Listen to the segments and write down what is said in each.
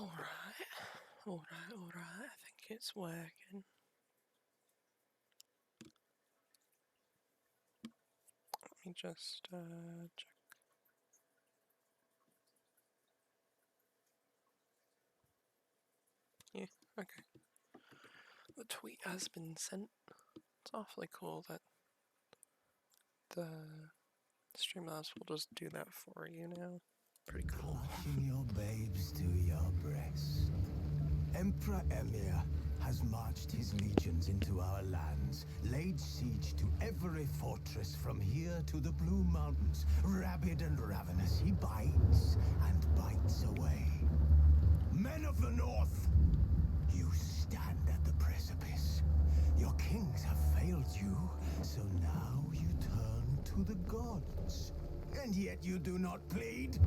Alright, I think it's working. Let me just check. Yeah, okay. The tweet has been sent. It's awfully cool that the Streamlabs will just do that for you now. Pretty cool. Clutching your babes to your breast. Emperor Emir has marched his legions into our lands, laid siege to every fortress from here to the Blue Mountains. Rabid and ravenous, he bites and bites away. Men of the North, you stand at the precipice. Your kings have failed you, so now you turn to the gods. And yet you do not plead.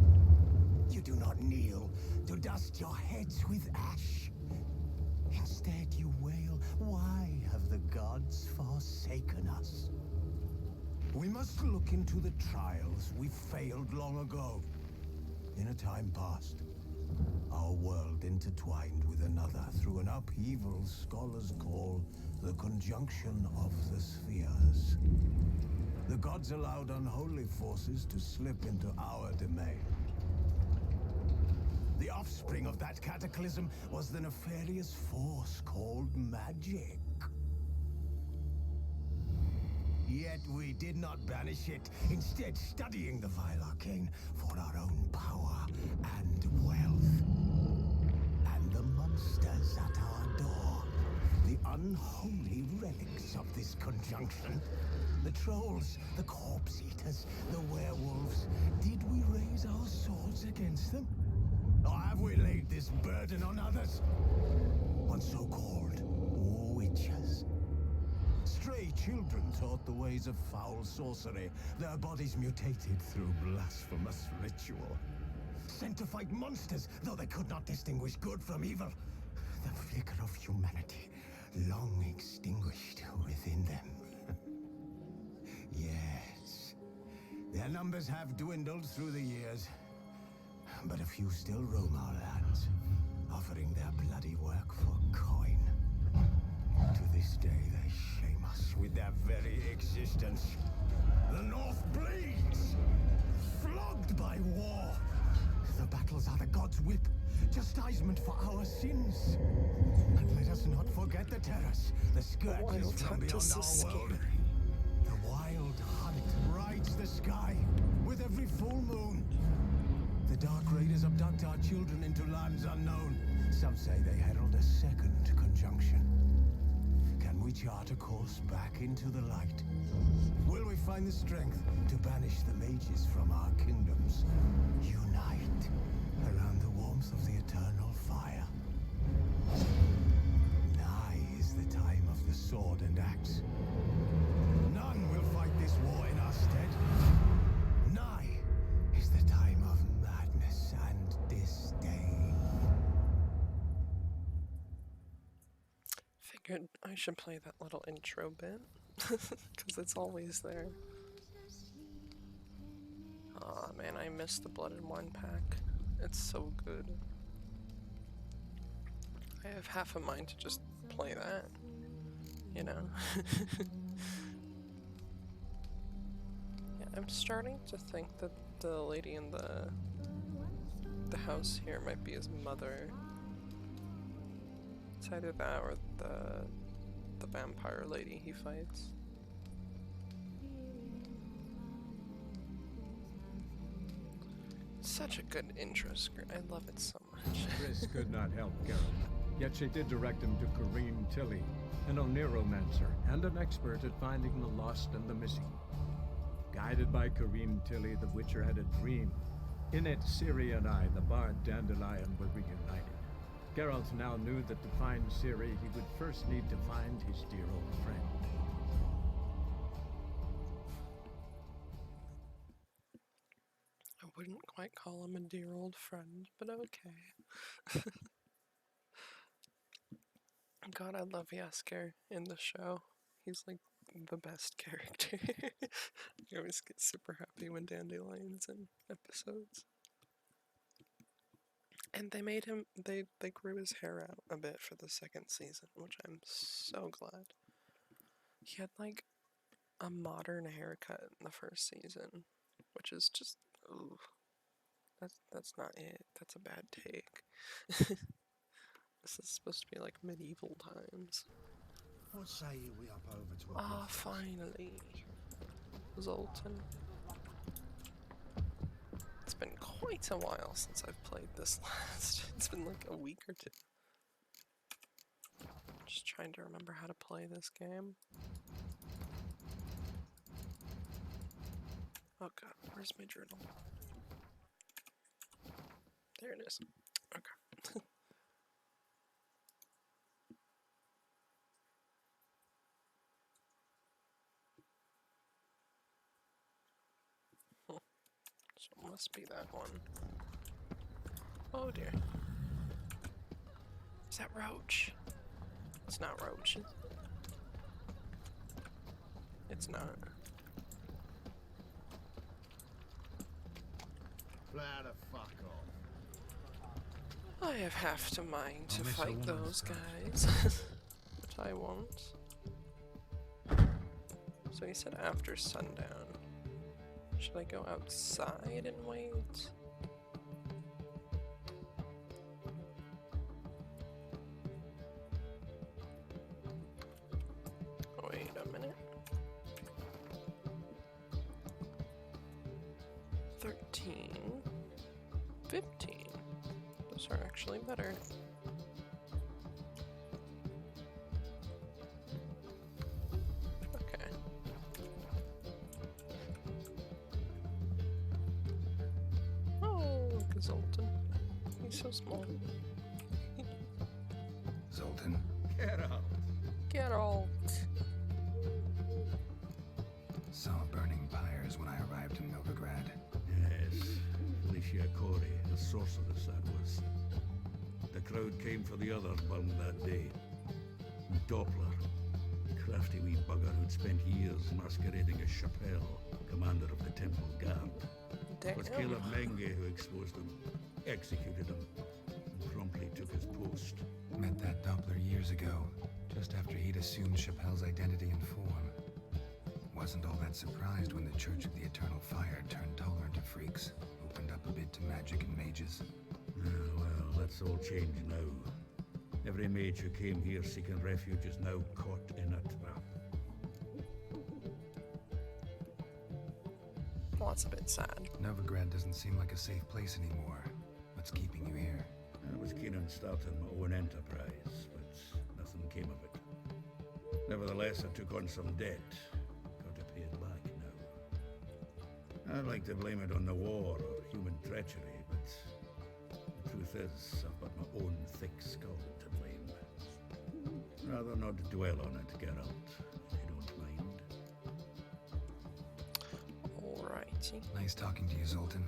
You do not kneel to dust your heads with ash. Instead you wail, why have the gods forsaken us? We must look into the trials we failed long ago. In a time past, our world intertwined with another through an upheaval scholars call the conjunction of the spheres. The gods allowed unholy forces to slip into our domain. The offspring of that cataclysm was the nefarious force called magic. Yet we did not banish it, instead studying the vile arcane for our own power and wealth. And the monsters at our door, the unholy relics of this conjunction. The trolls, the corpse eaters, the werewolves. Did we raise our swords against them? Or have we laid this burden on others? On so-called witches. Stray children taught the ways of foul sorcery, their bodies mutated through blasphemous ritual. Sent to fight monsters, though they could not distinguish good from evil. The flicker of humanity, long extinguished within them. Yes, their numbers have dwindled through the years. But a few still roam our lands, offering their bloody work for coin. To this day, they shame us with their very existence. The North bleeds, flogged by war. The battles are the gods' whip, chastisement for our sins. And let us not forget the terrors, the scourges from beyond our world. The wild hunt rides the sky with every full moon. The Dark Raiders abduct our children into lands unknown. Some say they herald a second conjunction. Can we chart a course back into the light? Will we find the strength to banish the mages from our kingdoms? Unite around the warmth of the eternal fire. Nigh is the time of the sword and axe. None will fight this war in our stead. Nigh is the time of madness and disdain. Figured I should play that little intro bit, because it's always there. Aw, man, I miss the Blood and Wine pack. It's so good. I have half a mind to just play that, you know? Yeah, I'm starting to think that the lady in the house here might be his mother. It's either that or the vampire lady he fights. Such a good intro script. I love it so much. Chris could not help Geralt, yet she did direct him to Corrine Tilly, an Oniromancer and an expert at finding the lost and the missing. Guided by Corrine Tilly, the Witcher had a dream. In it, Ciri and I, the bard Dandelion, were reunited. Geralt now knew that to find Ciri, he would first need to find his dear old friend. I wouldn't quite call him a dear old friend, but okay. God, I love Jaskier in the show. He's like the best character. I always get super happy when Dandelion's in episodes. And they made him, they grew his hair out a bit for the second season, which I'm so glad. He had like a modern haircut in the first season, which is just, ooh, that's not it. That's a bad take. This is supposed to be like medieval times. What say you we up over to a Ah, brothels? finally. Zoltan. It's been quite a while since I've played this last. It's been like a week or two. Just trying to remember how to play this game. Oh god, where's my journal? There it is. Okay. So it must be that one. Oh dear. Is that Roach? It's not Roach. It's not. Fly the fuck off. I have half to mind to I'll miss a fight woman's those touch. guys. But I won't. So he said after sundown. Should I go outside and wait? Wait a minute. 13. 15. Those are actually better. Okay. Oh, look at Zoltan. He's so small. Zoltan, Get out. Get out. saw burning pyres when I arrived in Novigrad. Yes, Felicia Corey, the sorceress that was. The crowd came for the other one that day. Doppler, crafty wee bugger who'd spent years masquerading as Chappelle, commander of the Temple Guard. It was Damn. Caleb Menge who exposed him, executed him, and promptly took his post. Met that Doppler years ago, just after he'd assumed Chappelle's identity and form. Wasn't all that surprised when the Church of the Eternal Fire turned tolerant of freaks, opened up a bit to magic and mages. Well, that's all changed now. Every mage who came here seeking refuge is now caught in a trap. Well, that's a bit sad. Novigrad doesn't seem like a safe place anymore. What's keeping you here? I was keen on starting my own enterprise, but nothing came of it. Nevertheless, I took on some debt. Got to pay it back now. I'd like to blame it on the war or human treachery, but the truth is, I've got my own thick skull to blame. Rather not dwell on it, Geralt, if you don't mind. Alrighty. Nice talking to you, Zoltan.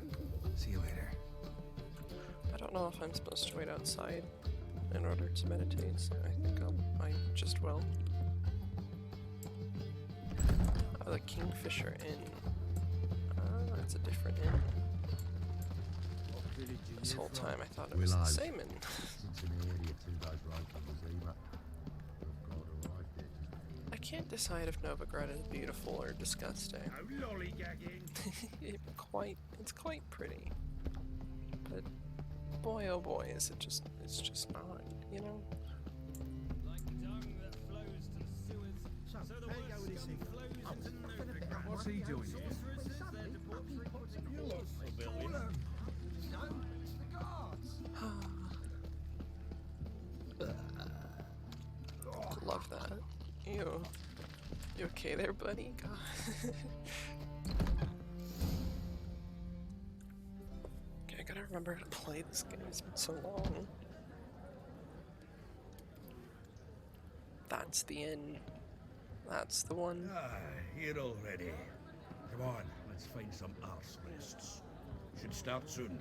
See you later. I don't know if I'm supposed to wait outside in order to meditate, so I think I just will. Oh, the Kingfisher Inn. Ah, it's a different inn. This whole time I thought it was the same inn. I can't decide if Novigrad is beautiful or disgusting. No lollygagging. It's quite pretty. But boy oh boy it's just not, you know? What's he doing here? Love that. Ew. You okay there, buddy? God. Okay, I gotta remember how to play this game. It's been so long. That's the inn. That's the one. Ah, here already. Come on, let's find some arse rests. Should start soon.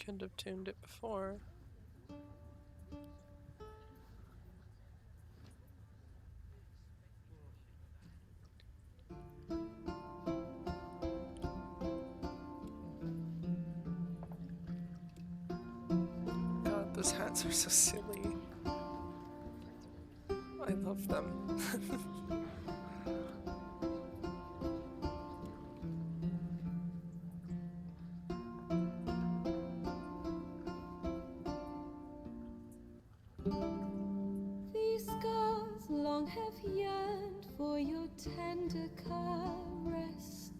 Couldn't have tuned it before. God, those hats are so silly. I love them. These scars long have yearned for your tender caress,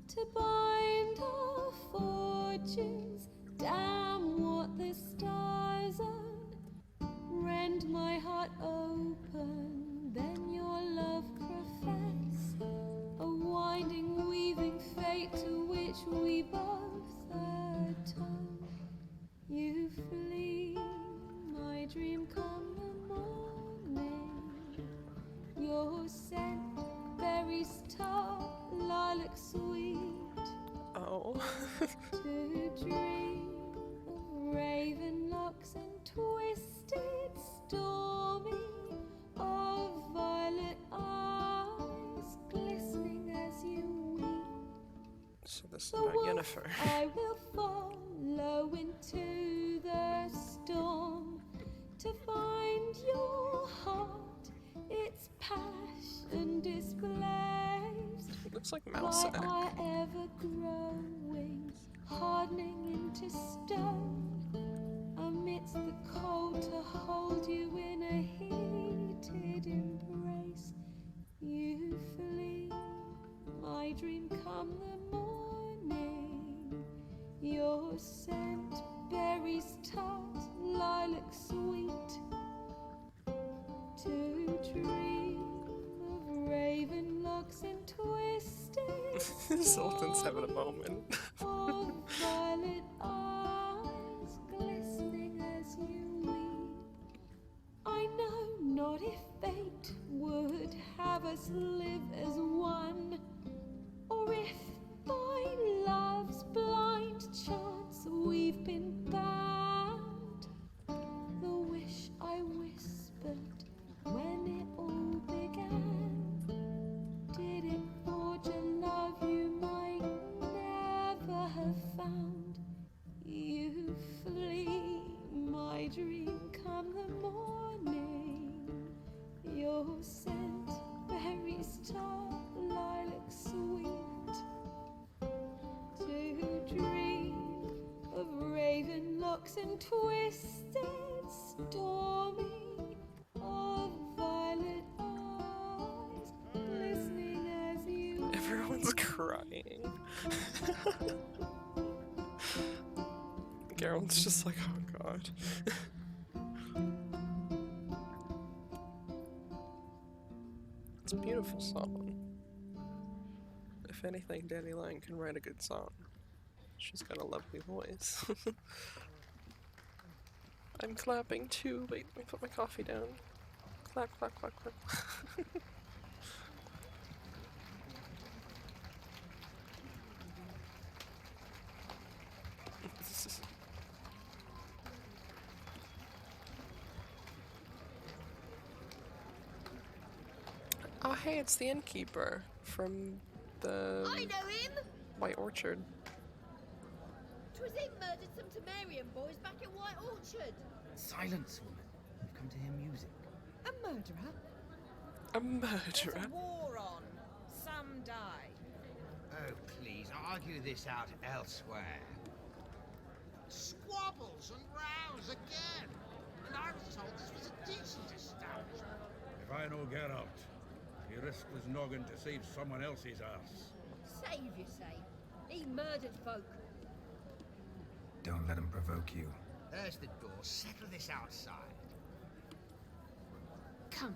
to bind our fortunes. Damn what the stars own. Rend my heart open, then your love profess. A winding, weaving fate to which we both atone. You flee, my dream come the morning. Your scent, berries tart, lilac sweet. Oh. To dream of raven locks and twisted, stormy, of violet eyes glistening as you weep. So this is The about wolf Yennefer. I will follow into the storm to find your heart, its passion displaced It looks like mouse by egg. our ever-growing, hardening into stone. Amidst the cold, to hold you in a heated embrace. You flee, my dream come the morning. Your scent, berries tart, lilac sweet. To dream of raven locks and twisted Sultan's having a moment. of violet eyes glistening as you weep. I know not if fate would have us live as one, or if by love's blind chance we've been bound. The wish I whispered when it all began, did it forge a love you might never have found? You flee, my dream come the morning. Your scent, berries tart, lilac sweet. To dream of raven locks and twisted, stormy, of violet eyes glistening as you. Everyone's crying. Geralt's just like, oh god. It's a beautiful song. If anything, Dandelion can write a good song. She's got a lovely voice. I'm clapping too. Wait, let me put my coffee down. Clap, clap, clap, clap. Oh hey, it's the innkeeper from the I know him! White Orchard. 'Twas him murdered some Temerian boys back at White Orchard. Silence, woman. You've come to hear music. A murderer? A There's murderer. a war on. Some die. Oh, please, argue this out elsewhere. Squabbles and rows again. And I was told this was a decent establishment. If I know Geralt, he risked his noggin to save someone else's arse. Save, you say? He murdered folk. Don't let him provoke you. There's the door. Settle this outside. Come.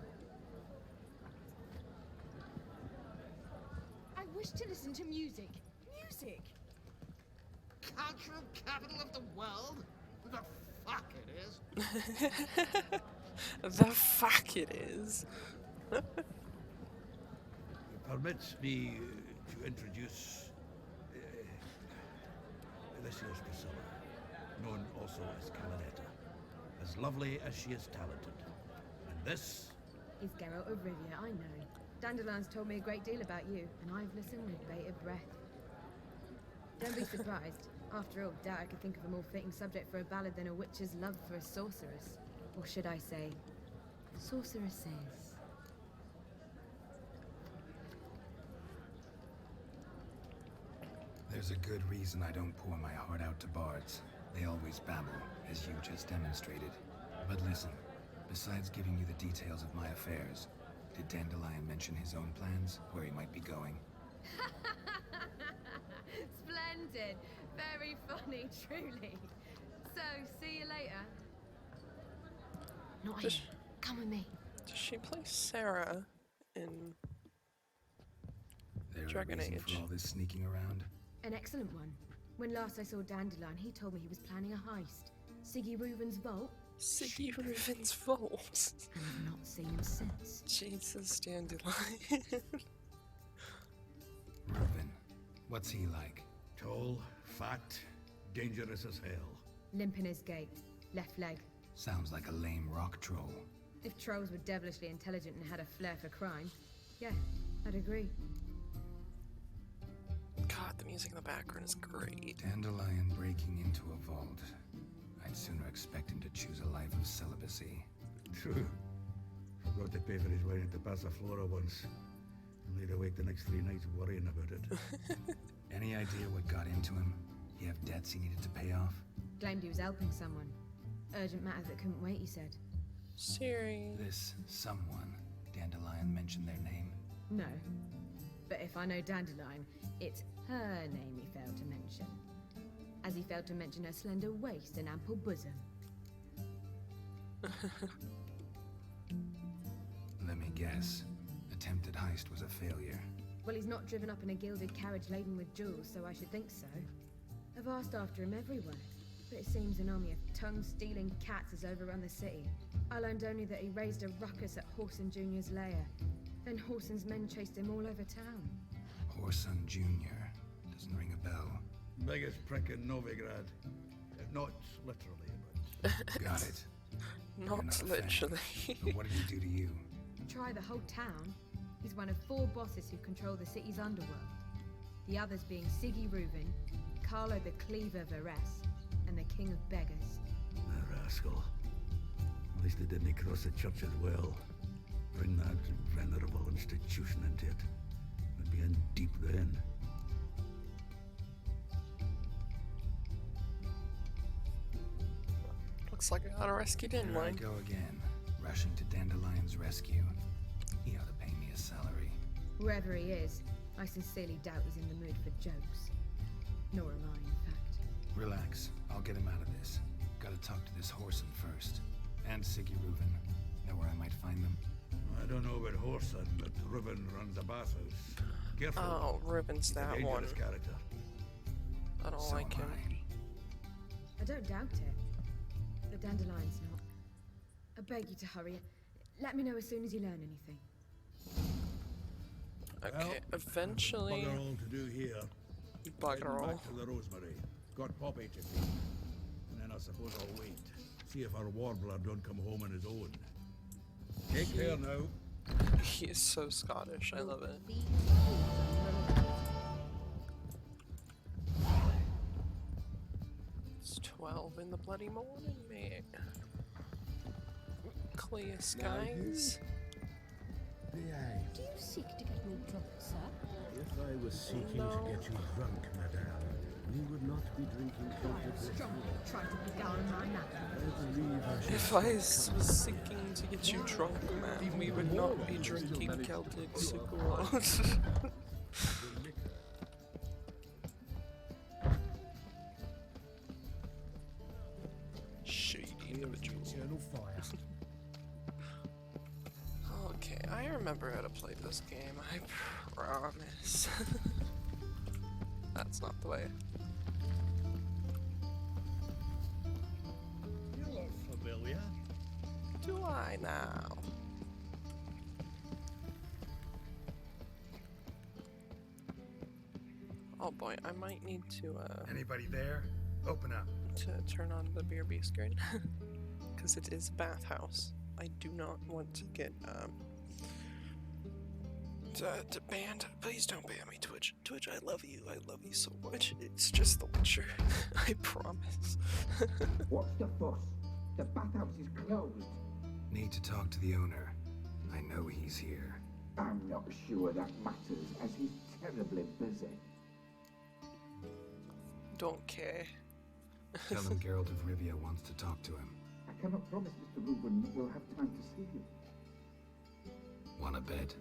I wish to listen to music. Music! Cultural capital of the world? The fuck it is. The fuck it is. Permit me to introduce... this is Priscilla, known also as Cameretta. As lovely as she is talented. And this is Geralt of Rivia, I know. Dandelion's told me a great deal about you, and I've listened with bated breath. Don't be surprised. After all, doubt I could think of a more fitting subject for a ballad than a witch's love for a sorceress. Or should I say, sorceresses. There's a good reason I don't pour my heart out to bards. They always babble, as you just demonstrated. But listen, besides giving you the details of my affairs, did Dandelion mention his own plans, where he might be going? Splendid. Very funny, truly. So, see you later. Not here. Come with me. Does she play Sarah in Dragon Reason Age? for all this sneaking around? An excellent one. When last I saw Dandelion, he told me he was planning a heist. Siggy Reuven's vault. Siggy Reuven's vault? I've not seen him since. Jesus, Dandelion. Reuven, what's he like? tall, fat, dangerous as hell. Limp in his gait. Left leg. Sounds like a lame rock troll. If trolls were devilishly intelligent and had a flair for crime, yeah, I'd agree. God, the music in the background is great. Dandelion breaking into a vault. I'd sooner expect him to choose a life of celibacy. True. Forgot to pay for his wedding to Passaflora once. And laid awake the next 3 nights worrying about it. Any idea what got into him? He have debts he needed to pay off? Claimed he was helping someone. Urgent matters that couldn't wait, he said. Siri. This someone, Dandelion mentioned their name? No. But if I know Dandelion, it's her name he failed to mention. As he failed to mention her slender waist and ample bosom. Let me guess. Attempted heist was a failure. Well, he's not driven up in a gilded carriage laden with jewels, so I should think so. I've asked after him everywhere, but it seems an army of tongue-stealing cats has overrun the city. I learned only that he raised a ruckus at Whoreson Jr.'s lair. Then Whoreson's men chased him all over town. Whoreson Jr. Doesn't ring a bell. Biggest prick in Novigrad. Not literally, but... Got it. Not literally. But what did he do to you? Try the whole town. He's one of 4 bosses who control the city's underworld. The others being Siggy Reuven, Carlo the Cleaver Varese, and the King of Beggars. The rascal. At least they didn't cross the church as well. Bring that venerable institution into it. We'd be in deep then. Looks like I got a rescued in Here I line. go again, rushing to Dandelion's rescue. He ought to pay me a salary. Wherever he is, I sincerely doubt he's in the mood for jokes. Nor am I, in fact. Relax, I'll get him out of this. Gotta talk to this Whoreson first. And Siggy Reuven. Know where I might find them? I don't know about Whoreson, but Reuven runs a bathhouse. Careful. Oh, Reuven's He's that a one. dangerous character. I don't So like am him. I don't doubt it. But Dandelion's not. I beg you to hurry. Let me know as soon as you learn anything. Okay, Well, eventually. Bugger all to do here. Bugger all. Back to the Rosemary. Got Poppy to feed. And then I suppose I'll wait. See if our warbler don't come home on his own. Take care now. He is so Scottish. I love it. It's 12 in the bloody morning, mate. Clear skies. Behave. Do you seek to get me drunk, sir? If I was seeking to get you drunk, madame, we would not be drinking Celtic Strongly try to beguile my man. I believe I should If I was seeking to get you drunk, man, we would not be drinking Celtic cigars. Shady individual. eternal fire. Okay, I remember how to play this game, I promise. That's not the way. You look familiar. Do I now? Oh boy, I might need to, Anybody there? Open up. to turn on the BRB screen because it is a bathhouse. I do not want to get banned. Please don't ban me, Twitch. Twitch, I love you. I love you so much. It's just The Witcher. I promise. What's the fuss? The bathhouse is closed. Need to talk to the owner. I know he's here. I'm not sure that matters, as he's terribly busy. Don't care. Tell him Geralt of Rivia wants to talk to him. I cannot promise Mr. Reuben will have time to see you. Want a bed?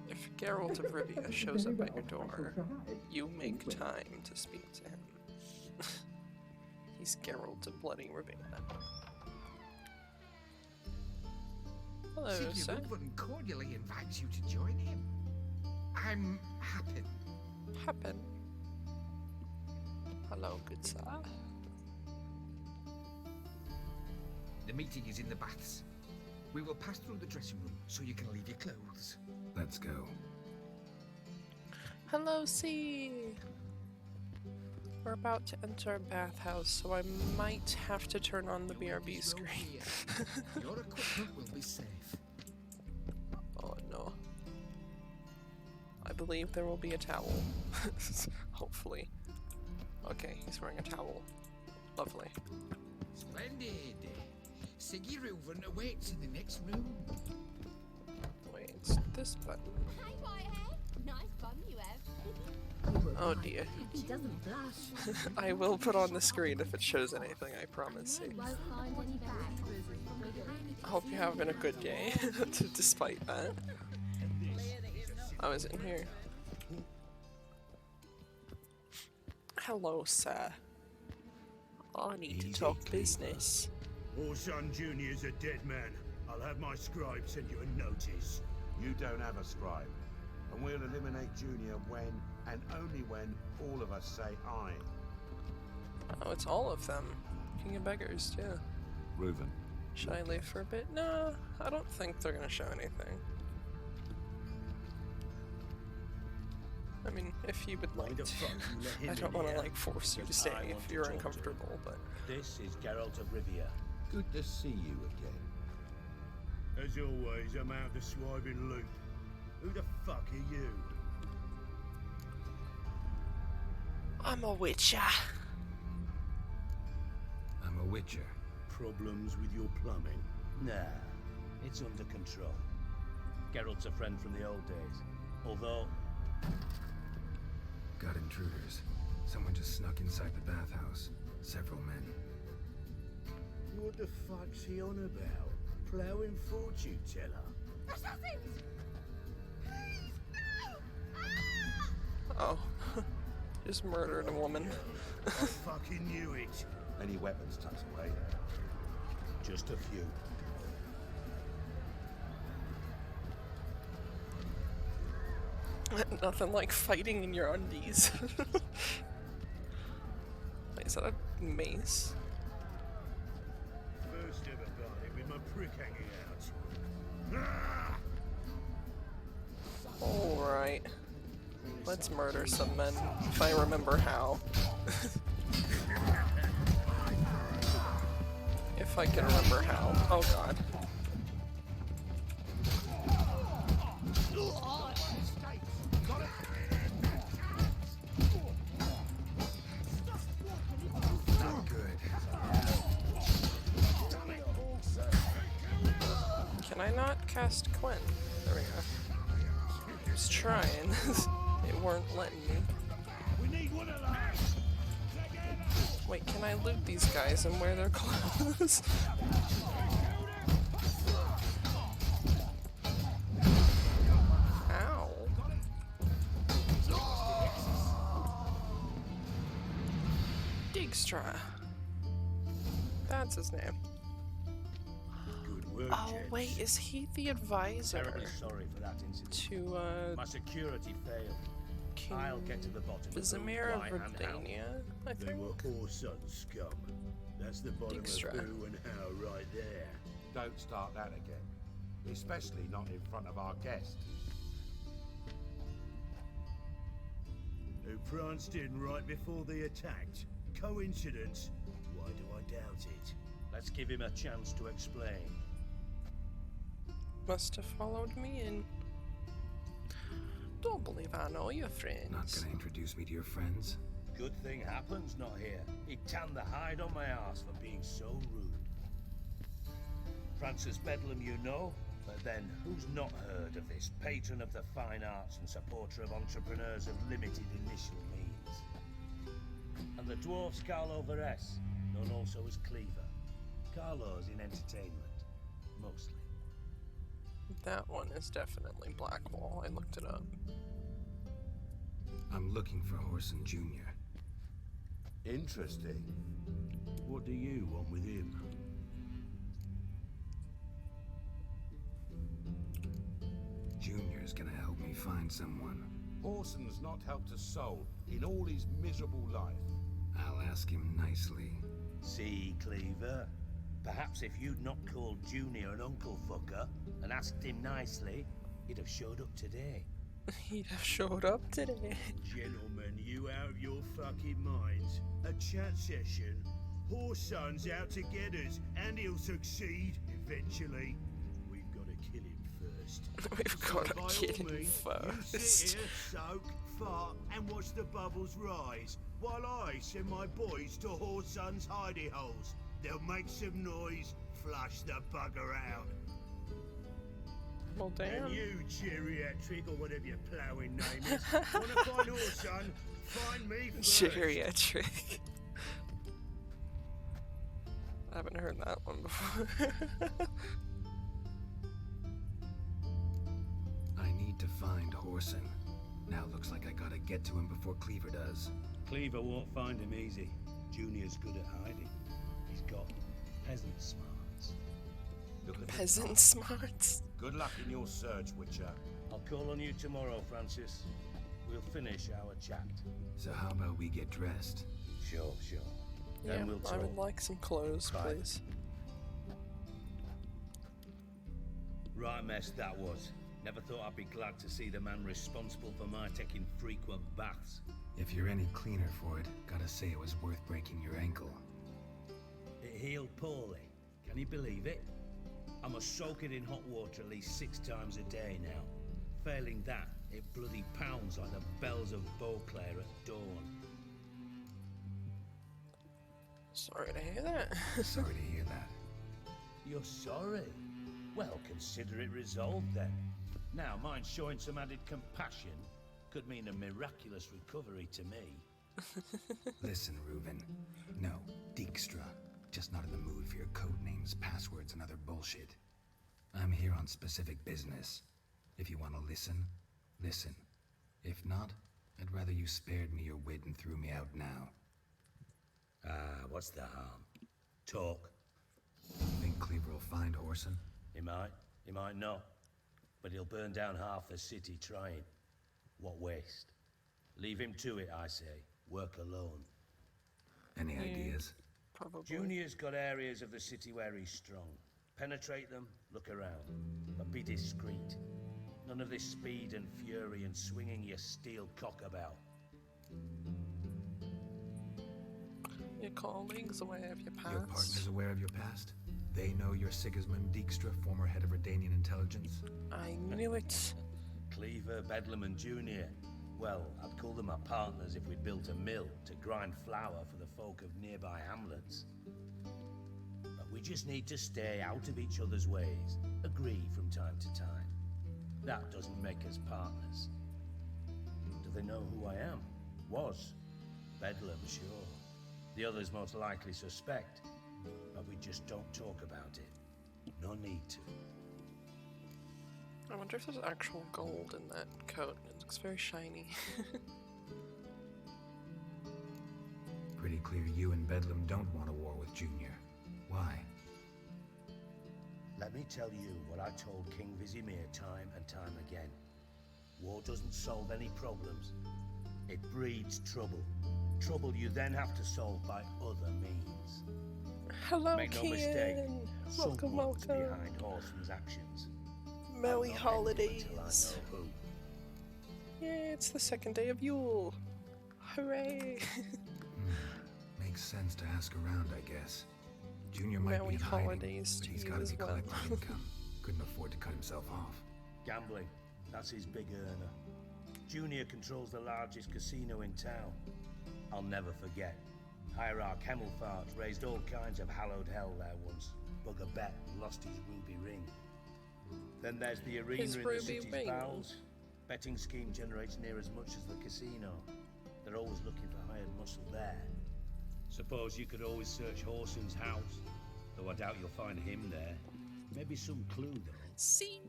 If Geralt of Rivia shows up at your door, you make time to speak to him. He's Geralt of Bloody Rivia. Hello, sir. Reuben cordially invites you to join him. I'm happy. Happen. Hello, good sir. The meeting is in the baths. We will pass through the dressing room so you can leave your clothes. Let's go. Hello, C. We're about to enter a bathhouse, so I might have to turn on the BRB screen. Your equipment will be safe. Oh no. I believe there will be a towel. Hopefully. Okay, he's wearing a towel. Lovely. Splendid. Siggy Reuben awaits in the next room. Wait, it's this button. Hi, Whitehead. Nice bum you have. Oh dear. He doesn't blush. I will put on the screen if it shows anything, I promise. Won't find any bags. I hope you're having a good day, despite that. I was in here. Hello, sir. I need to talk business. Orson Jr.'s a dead man. I'll have my scribe send you a notice. You don't have a scribe. And we'll eliminate Junior when, and only when, all of us say aye. Oh, it's all of them. King of Beggars, yeah. Reuben. Should I leave for a bit? No, I don't think they're gonna show anything. I mean, if you would like to. I don't want to like force you to stay if you're uncomfortable, but. This is Geralt of Rivia. Good to see you again. As always, I'm out the swiving loop. Who the fuck are you? I'm a witcher. I'm a witcher. Problems with your plumbing? Nah, it's under control. Geralt's a friend from the old days. Although... Got intruders. Someone just snuck inside the bathhouse. Several men. What the fuck's he on about? Plowing fortune teller? Assassins! Please, no! Oh. Just murdered a woman. I fucking knew it. Any weapons tucked away? Just a few. Nothing like fighting in your undies. Wait, is that a mace? First ever got it with my prick hanging out. Alright. Let's murder some men, if I remember how. If I can remember how. Oh god. Not good. Can I not cast Quinn? There we go. I was trying. It weren't letting me. We need one of those. Wait, can I loot these guys and wear their clothes? Ow. Dijkstra. That's his name. Good work, Oh gents. wait, is he the advisor Terribly sorry for that incident. to My security failed. King I'll get to the bottom of Vizimir who, of why, and how. Verdania? I They think. were Orson scum. That's the bottom Dijkstra. of who and how right there. Don't start that again. Especially not in front of our guest. Who pranced in right before they attacked. coincidence? Why do I doubt it? Let's give him a chance to explain. Must have followed me in. Don't believe I know your friends. Not gonna introduce me to your friends? Good thing happens not here. He'd tan the hide on my arse for being so rude. Francis Bedlam you know, but then who's not heard of this patron of the fine arts and supporter of entrepreneurs of limited initial means? And the dwarf's Carlo Veres, known also as Cleaver. Carlo's in entertainment, mostly. That one is definitely Blackwall. I looked it up. I'm looking for Horson Jr. Interesting. What do you want with him? Junior's gonna help me find someone. Orson's not helped a soul in all his miserable life. I'll ask him nicely. See, Cleaver? Perhaps if you'd not called Junior an uncle fucker and asked him nicely, he'd have showed up today. He'd have showed up today. Gentlemen, you out of your fucking minds? A chat session? Horson's out to get us, and he'll succeed eventually. We've got to kill him first. We've got to kill him You first. sit here, soak, fart, and watch the bubbles rise, while I send my boys to Horson's hidey holes. They'll make some noise, flush the bugger out. Well, damn. And you, geriatric, or whatever your ploughing name is, wanna find Horson, find me first. Geriatric. I haven't heard that one before. I need to find Horson. Now looks like I gotta get to him before Cleaver does. Cleaver won't find him easy. Junior's good at hiding. He's got peasant smarts. Look at Peasant smarts. Good luck in your search, Witcher. I'll call on you tomorrow, Francis. We'll finish our chat. So how about we get dressed? Sure. Yeah, Then we'll talk. I would like some clothes, Right. please. Right mess that was. Never thought I'd be glad to see the man responsible for my taking frequent baths. If you're any cleaner for it, gotta say it was worth breaking your ankle. It healed poorly. Can you believe it? I must soak it in hot water at least 6 times a day now. Failing that, it bloody pounds like the bells of Beauclair at dawn. Sorry to hear that. Sorry to hear that. You're sorry? Well, consider it resolved then. Now, mind showing some added compassion could mean a miraculous recovery to me. Listen, Reuben. No, Dijkstra. Just not in the mood for your code names, passwords, and other bullshit. I'm here on specific business. If you want to listen, listen. If not, I'd rather you spared me your wit and threw me out now. What's the harm? Talk. Think Cleaver will find Horson? He might not. But he'll burn down half the city trying. What waste. Leave him to it, I say. Work alone. Any ideas? Probably. Junior's got areas of the city where he's strong. Penetrate them, look around. But be discreet. None of this speed and fury and swinging your steel cock about. Your colleagues aware of your past. Your partner's aware of your past? They know you're Sigismund Dijkstra, former head of Redanian intelligence? I knew it. Cleaver, Bedlam and Junior. Well, I'd call them our partners if we'd built a mill to grind flour for the folk of nearby hamlets. But we just need to stay out of each other's ways, agree from time to time. That doesn't make us partners. Do they know who I am? Was. Bedlam, sure. The others most likely suspect, but we just don't talk about it. No need to. I wonder if there's actual gold in that coat. It looks very shiny. Pretty clear you and Bedlam don't want a war with Junior. Why? Let me tell you what I told King Vizimir time and time again. War doesn't solve any problems. It breeds trouble. Trouble you then have to solve by other means. Hello, Make no Kian. mistake, Welcome, someone's welcome. behind Horson's actions. Merry I'll not end holidays. until I know who. Yeah, it's the second day of Yule. Hooray. Make Makes sense to ask around, I guess. Junior might be Maui in hiding, holidays but to he's you got to as be well. collecting income. Couldn't afford to cut himself off. Gambling. That's his big earner. Junior controls the largest casino in town. I'll never forget. Hierarch Hemmelfart raised all kinds of hallowed hell there once. Bugger bet and lost his ruby ring. Then there's the arena His in the ruby city's ring? bowels. Betting scheme generates near as much as the casino. They're always looking for hired muscle there. Suppose you could always search Horson's house, though I doubt you'll find him there. Maybe some clue, though. See?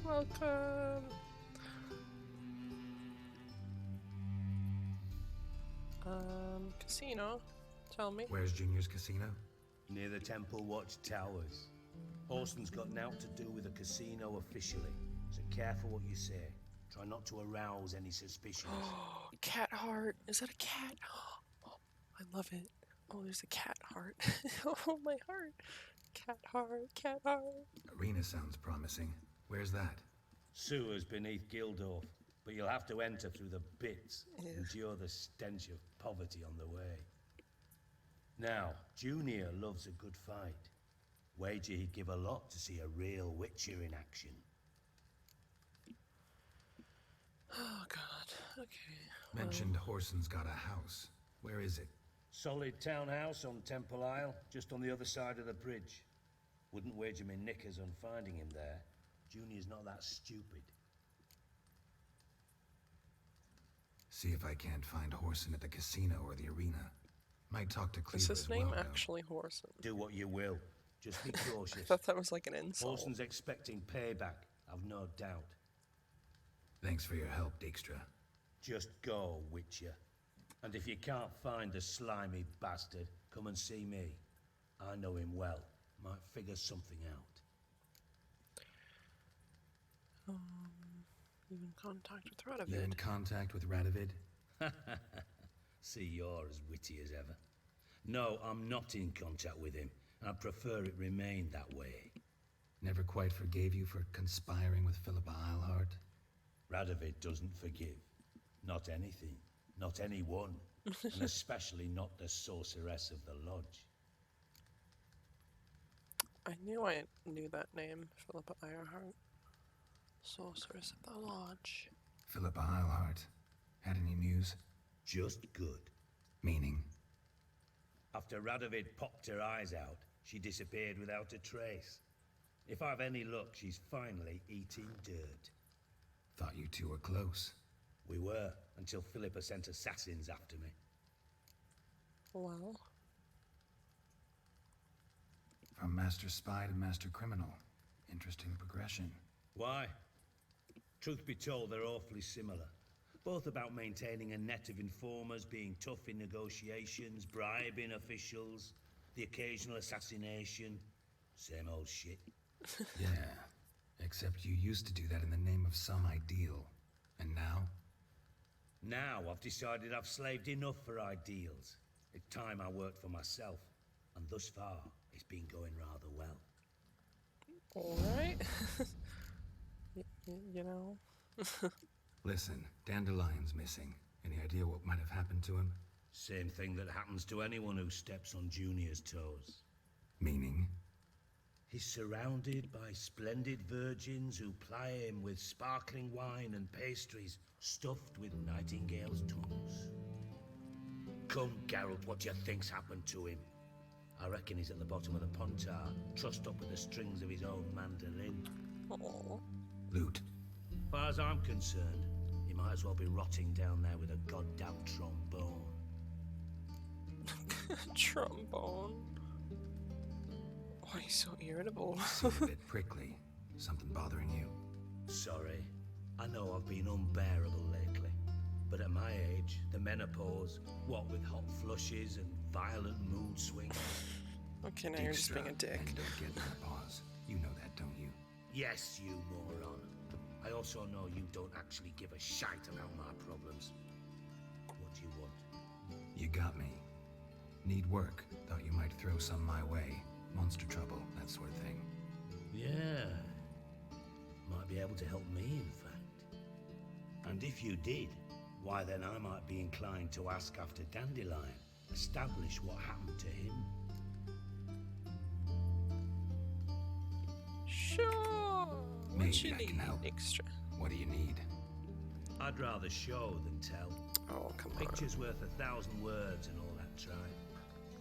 Welcome. Casino. Tell me. Where's Junior's casino? Near the Temple Watch Towers. Horson's got naught to do with the casino officially, so careful what you say. Try not to arouse any suspicions. Cat heart. Is that a cat? Oh, I love it. Oh, there's a cat heart. Oh, my heart. Cat heart, cat heart. Arena sounds promising. Where's that? Sewers beneath Gildorf, but you'll have to enter through the bits. Endure the stench of poverty on the way. Now, Junior loves a good fight. Wager he'd give a lot to see a real Witcher in action. Oh, God. Okay. Mentioned Horson's got a house. Where is it? Solid townhouse on Temple Isle, just on the other side of the bridge. Wouldn't wager me knickers on finding him there. Junior's not that stupid. See if I can't find Horson at the casino or the arena. Might talk to Cleaver Is his as name well, though. actually Horson? Do what you will. Just be cautious. I thought that was like an insult. Horson's expecting payback, I've no doubt. Thanks for your help, Dijkstra. Just go, Witcher. And if you can't find the slimy bastard, come and see me. I know him well. Might figure something out. You in contact with Radovid? You in contact with Radovid? See, you're as witty as ever. No, I'm not in contact with him. I'd prefer it remained that way. Never quite forgave you for conspiring with Philippa Eilhart? Radovid doesn't forgive. Not anything. Not anyone. And especially not the sorceress of the lodge. I knew that name, Philippa Eilhart. Sorceress of the Lodge. Philippa Eilhart. Had any news? Just good. Meaning? After Radovid popped her eyes out, she disappeared without a trace. If I've any luck, she's finally eating dirt. Thought you two were close. We were, until Philippa sent assassins after me. Well? From Master Spy to Master Criminal. Interesting progression. Why? Truth be told, they're awfully similar. Both about maintaining a net of informers, being tough in negotiations, bribing officials, the occasional assassination. Same old shit. Yeah, except you used to do that in the name of some ideal. And now? Now I've decided I've slaved enough for ideals. It's time I worked for myself. And thus far, it's been going rather well. Alright. You know? Listen, Dandelion's missing. Any idea what might have happened to him? Same thing that happens to anyone who steps on Junior's toes. Meaning? He's surrounded by splendid virgins who ply him with sparkling wine and pastries stuffed with nightingales' tongues. Come, Geralt, what do you think's happened to him? I reckon he's at the bottom of the Pontar, trussed up with the strings of his own mandolin. Aww. Loot. As far as I'm concerned, he might as well be rotting down there with a goddamn trombone. Trombone? Why are you so irritable? Seem a bit prickly. Something bothering you? Sorry. I know I've been unbearable lately. But at my age, the menopause, what with hot flushes and violent mood swings. Okay, now you're just being a dick. And don't get menopause. You know that, don't you? Yes, you moron. I also know you don't actually give a shite about my problems. What do you want? You got me. Need work. Thought you might throw some my way. Monster trouble, that sort of thing. Yeah. Might be able to help me, in fact. And if you did, why then I might be inclined to ask after Dandelion, establish what happened to him. Sure. Maybe I can help. Extra. What do you need? I'd rather show than tell. Oh, come on. Picture's worth 1,000 words and all that tribe.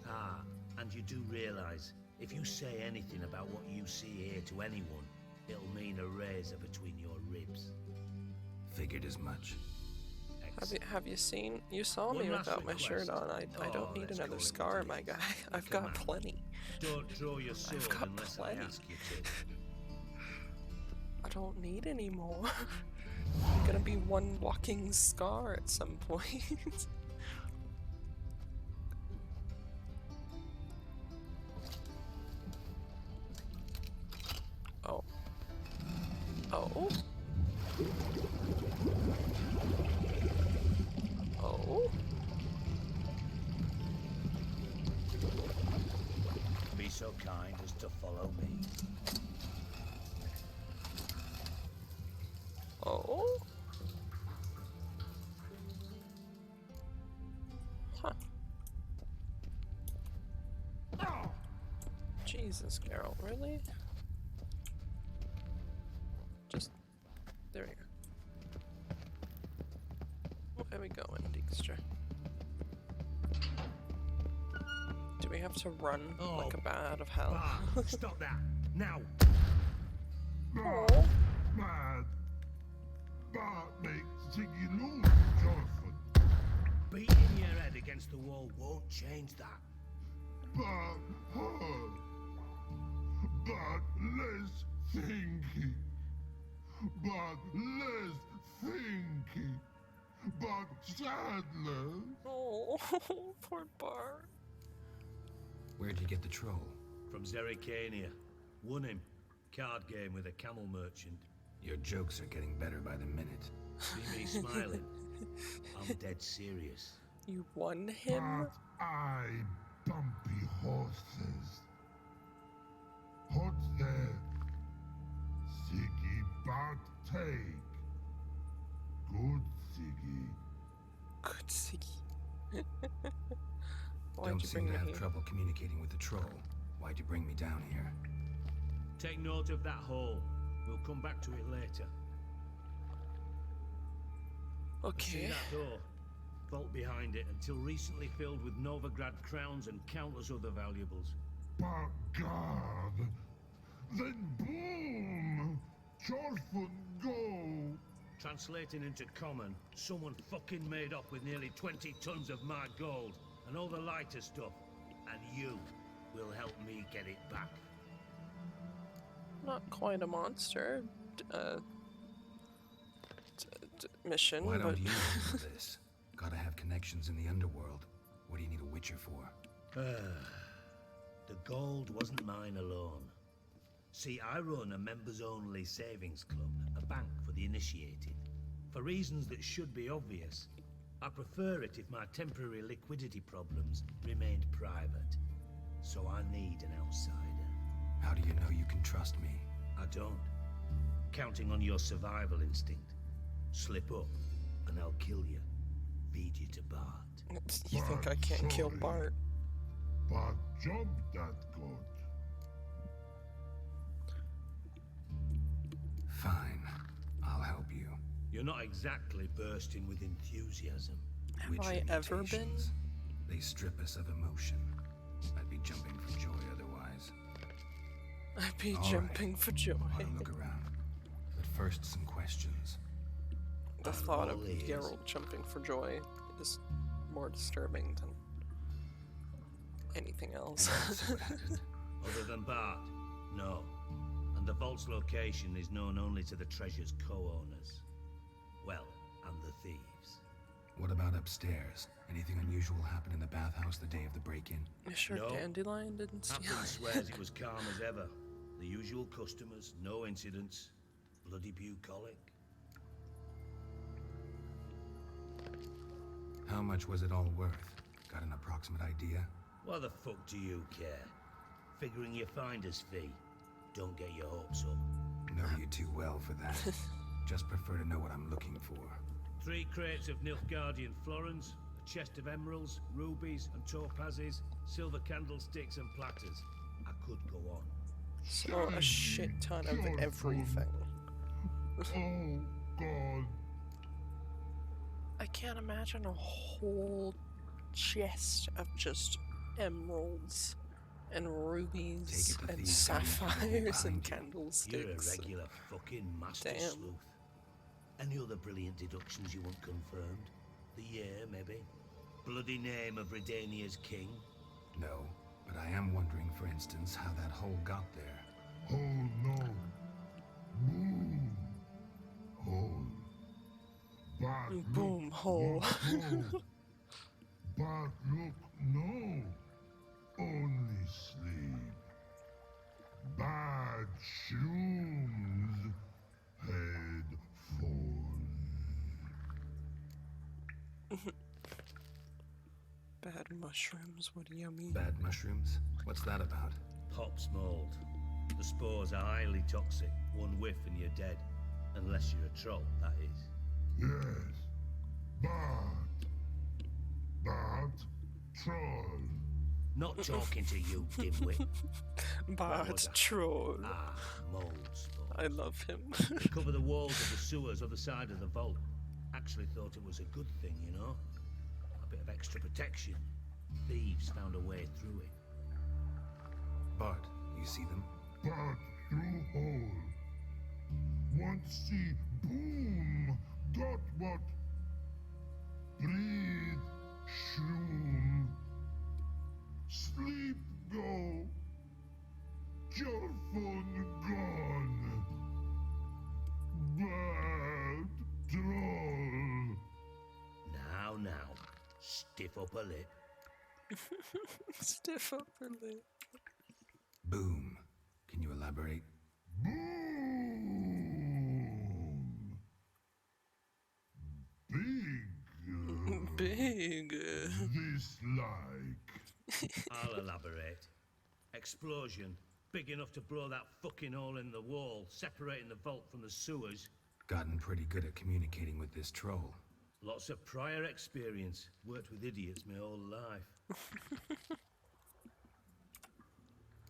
Ah, and you do realise, if you say anything about what you see here to anyone, it'll mean a razor between your ribs. Figured as much. Have you seen? You saw me without my shirt on. I don't need another scar, my guy. I've got plenty. Don't draw your sword I've got unless plenty. I ask you to. I don't need any more. I'm gonna be one walking scar at some point. Oh. Oh. Oh. Be so kind as to follow me. Oh. Huh. Jesus, Carol, really? Just there we go. Where we going, Dijkstra? Do we have to run like a bat out of hell? Stop that now! Oh. Mad. That makes Ziggy lose, Jonathan. Beating your head against the wall won't change that. But hard. But less thinky. But less thinky. But sadler. Oh, poor Bart. Where'd you get the troll? From Zerrikania. Won him. Card game with a camel merchant. Your jokes are getting better by the minute. See me smiling? I'm dead serious. You won him? But I bumpy horses. Hot there. Siggy but take. Good Siggy. Good Siggy. Why'd Don't you seem bring to me have here? trouble communicating with the troll. Why'd you bring me down here? Take note of that hole. We'll come back to it later. See Okay. that door? Vault behind it, until recently filled with Novigrad crowns and countless other valuables. But God. Then boom! Chorford go! Translating into common, someone fucking made off with nearly 20 tons of my gold and all the lighter stuff, and you will help me get it back. Not quite a monster mission, Why but don't you do this? Gotta have connections in the underworld. What do you need a witcher for? The gold wasn't mine alone. See, I run a members-only savings club, a bank for the initiated. For reasons that should be obvious, I prefer it if my temporary liquidity problems remained private. So I need an outsider. How do you know you can trust me? I don't. Counting on your survival instinct. Slip up, and I'll kill you. Feed you to Bart. You think I can't kill Bart? But job that good. Fine. I'll help you. You're not exactly bursting with enthusiasm. Have Witcher I ever been? mutations. They strip us of emotion. I'd be jumping for joy otherwise. I'd be All jumping right. for joy. I'll look around. But first, some questions. The thought of all ears. Geralt jumping for joy is more disturbing than anything else. See what happened. Other than Bart? No. And the vault's location is known only to the treasure's co-owners. Well, and the thieves. What about upstairs? Anything unusual happen in the bathhouse the day of the break-in? You sure No. Dandelion didn't steal Captain it? swears it was calm as ever. The usual customers, no incidents. Bloody bucolic. How much was it all worth? Got an approximate idea? Why the fuck do you care? Figuring your finder's fee. Don't get your hopes up. Know you too well for that. Just prefer to know what I'm looking for. 3 crates of Nilfgaardian florins, a chest of emeralds, rubies and topazes, silver candlesticks and platters. I could go on. So a shit ton of everything. Oh, God. I can't imagine a whole chest of just emeralds and rubies and sapphires and candlesticks. You're a regular fucking master Damn. sleuth. Any other brilliant deductions you want confirmed? The year, maybe? Bloody name of Redania's king? No, but I am wondering, for instance, how that hole got there. Oh, no. Boom. Hole. Bad Boom, look. hole. What hole? Bad look, no. Only sleep. Bad shoes. Headphones. Bad mushrooms, what do you mean? Bad mushrooms? What's that about? Pops mold. The spores are highly toxic. One whiff and you're dead. Unless you're a troll, that is. Yes. Bad. Bad troll. Not talking to you, dimwit. Bad troll. Ah, mold spores. I love him. They cover the walls of the sewers other side of the vault. Actually thought it was a good thing, you know? A bit of extra protection. Thieves found a way through it. Bart, you see them? Bad through hole. Want see boom. Dot what? Breathe. Shroom. Sleep go. Your phone gone. Bad troll. Now, stiff up a lip. Stiff upper lip. Boom. Can you elaborate? Boom. Big. Big. Dislike. I'll elaborate. Explosion. Big enough to blow that fucking hole in the wall, separating the vault from the sewers. Gotten pretty good at communicating with this troll. Lots of prior experience. Worked with idiots my whole life.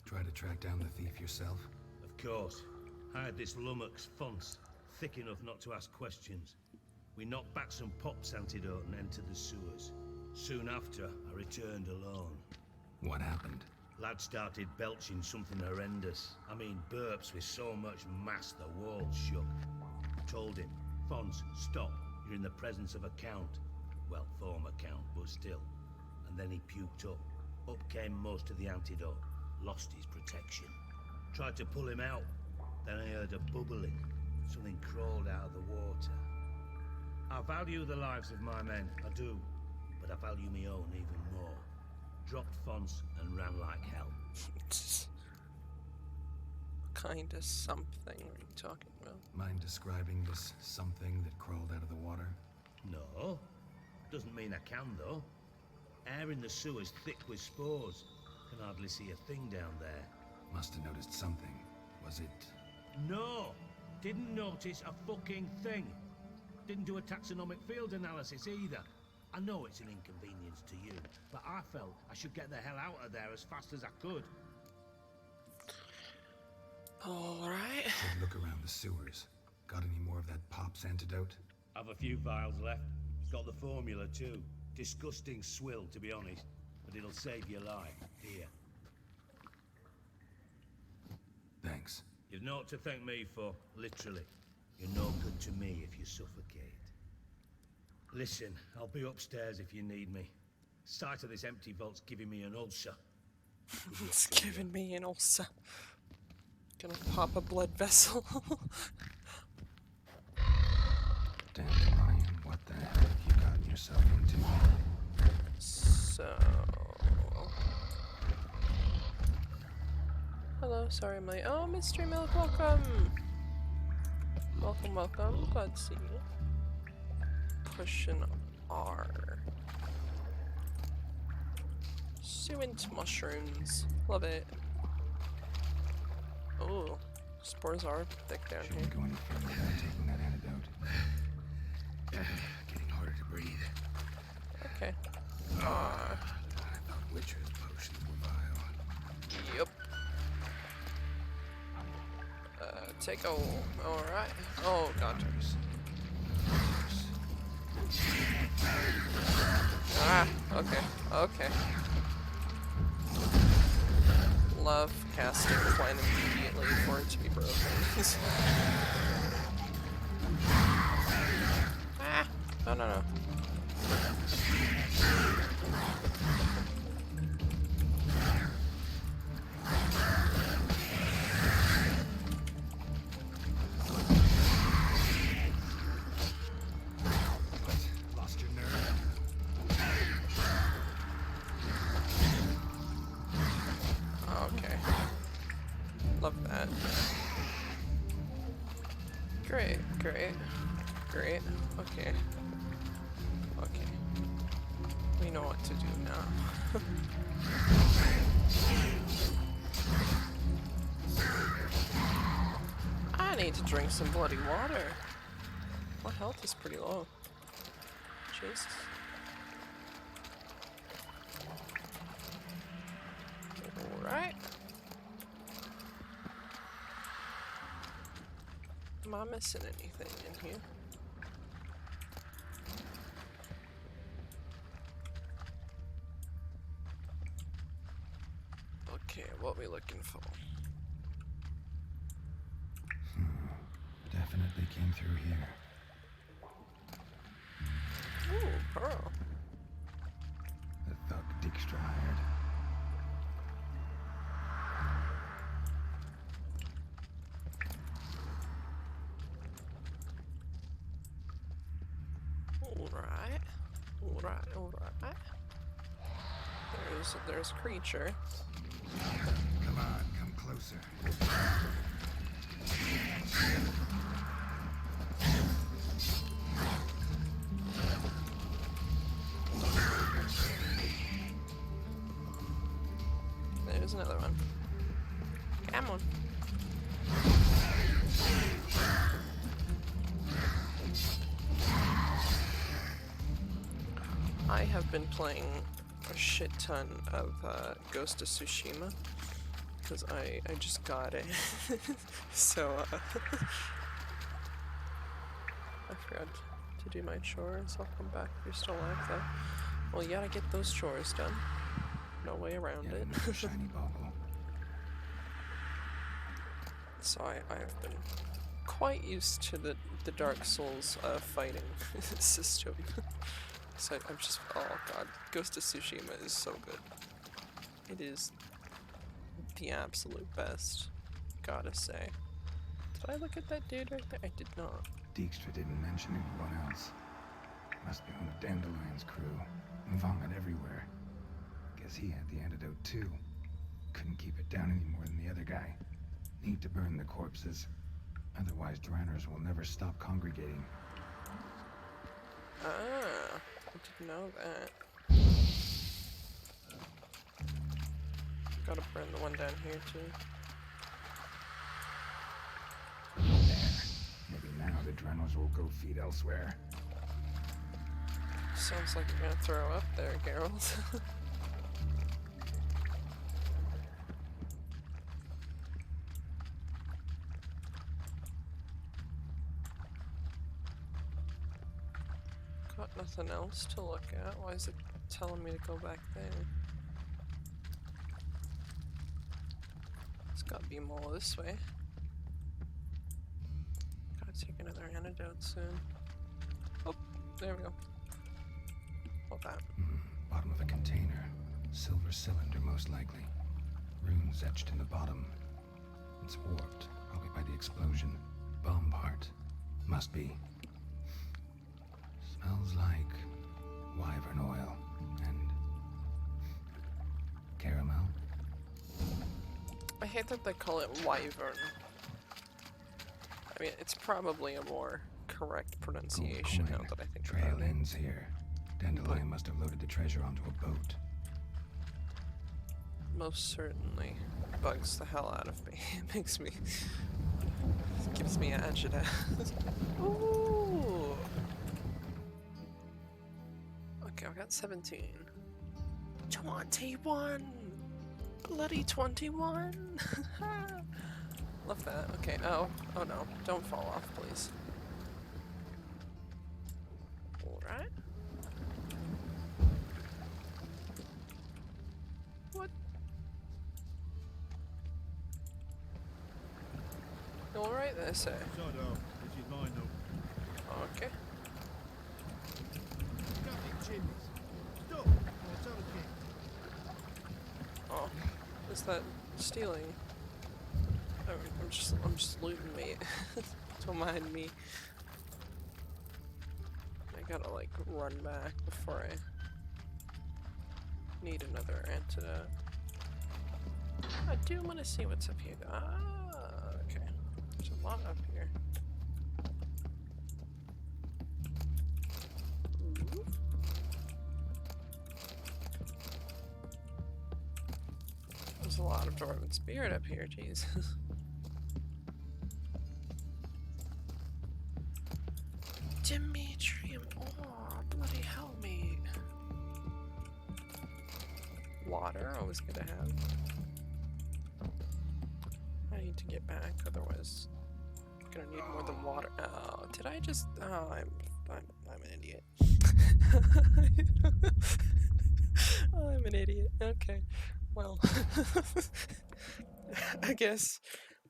Try to track down the thief yourself? Of course. Hired this lummox Fonce, thick enough not to ask questions. We knocked back some Pop's antidote and entered the sewers. Soon after, I returned alone. What happened? Lad started belching something horrendous. I mean, burps with so much mass the walls shook. Told him, Fonce, stop. You're in the presence of a count. Well, former count, but still. And then he puked up. Up came most of the antidote. Lost his protection. Tried to pull him out. Then I heard a bubbling. Something crawled out of the water. I value the lives of my men, I do. But I value my own even more. Dropped Fonce and ran like hell. Kinda something are you talking about? Mind describing this something that crawled out of the water? No. Doesn't mean I can, though. Air in the sewer's thick with spores. Can hardly see a thing down there. Must have noticed something. Was it... No! Didn't notice a fucking thing. Didn't do a taxonomic field analysis either. I know it's an inconvenience to you, but I felt I should get the hell out of there as fast as I could. Alright. Should look around the sewers. Got any more of that Pop's antidote? I've a few vials left. Got the formula too. Disgusting swill, to be honest, but it'll save your life. Here. Thanks. You've naught to thank me for, literally. You're no good to me if you suffocate. Listen, I'll be upstairs if you need me. Sight of this empty vault's giving me an ulcer. It's giving me an ulcer. Gonna pop a blood vessel. Dandelion, what the heck have you gotten yourself into? So... Hello, sorry, I'm late. Oh, Mystery Milk, welcome! Welcome, welcome. Glad to see you. Pushing R. Suent mushrooms. Love it. Oh, spores are thick down here. Shouldn't go any further without taking that antidote. breathe. Okay. I thought Witcher's potions were vile. Yep. Take a... Alright. Oh, god. Ah, okay. Okay. Love casting Twine immediately for it to be broken. Ah! No, no, no. Lost your nerve? Okay. Love that. Great, great, great. Okay. Okay. We know what to do now. I need to drink some bloody water. My health is pretty low. Jesus. Alright. Am I missing anything in here? Okay, what we looking for? Definitely came through here. Ooh, pearl. The thug Dijkstra hired. Alright. Alright, alright. There's a creature. Come on, come closer. There's another one. Come on. I have been playing a shit ton of Ghost of Tsushima because I just got it. So I forgot to do my chores. I'll come back if you're still alive though. Well, you gotta get those chores done. No way around it. Shiny bauble. So I've been quite used to the Dark Souls fighting system. So I'm just, oh god, Ghost of Tsushima is so good. It is the absolute best, gotta say. Did I look at that dude right there? I did not. Dijkstra didn't mention anyone else. Must be one of Dandelion's crew. Vomit everywhere. Guess he had the antidote too. Couldn't keep it down any more than the other guy. Need to burn the corpses. Otherwise, Dranners will never stop congregating. Ah, I didn't know that. Gotta burn the one down here too. Maybe now the Dranners will go feed elsewhere. Sounds like you're gonna throw up there, Geralt. Got nothing else to look at. Why is it telling me to go back there? It's gotta be more this way. Gotta take another antidote soon. Oh, there we go. Hold that. Bottom of a container. Silver cylinder, most likely. Runes etched in the bottom. It's warped, probably by the explosion. Bomb part. Must be. Smells like wyvern oil and caramel. I hate that they call it wyvern. I mean, it's probably a more correct pronunciation now that I think Trail about it. ends here. Dandelion must have loaded the treasure onto a boat. Most certainly bugs the hell out of me. It makes me... It gives me agita. Ooh! Okay, I got 17. 21! Bloody 21! Love that. Okay, oh no. Don't fall off, please. Alright. What? Alright, they say. Sodo, this is mine now. Okay. Stop! Oh, is that stealing? Oh, I'm just looting, mate. Don't mind me. I gotta like run back before I need another antidote. I do want to see what's up here. Ah, okay. There's a lot up here. Ooh. There's a lot of Dwarven Spirit up here, jeez. Demetrium, oh, bloody hell, mate. Water, always good to have. I need to get back, otherwise I'm gonna need more than water. Oh, did I just? Oh, I'm an idiot. Oh, I'm an idiot. Okay, well, I guess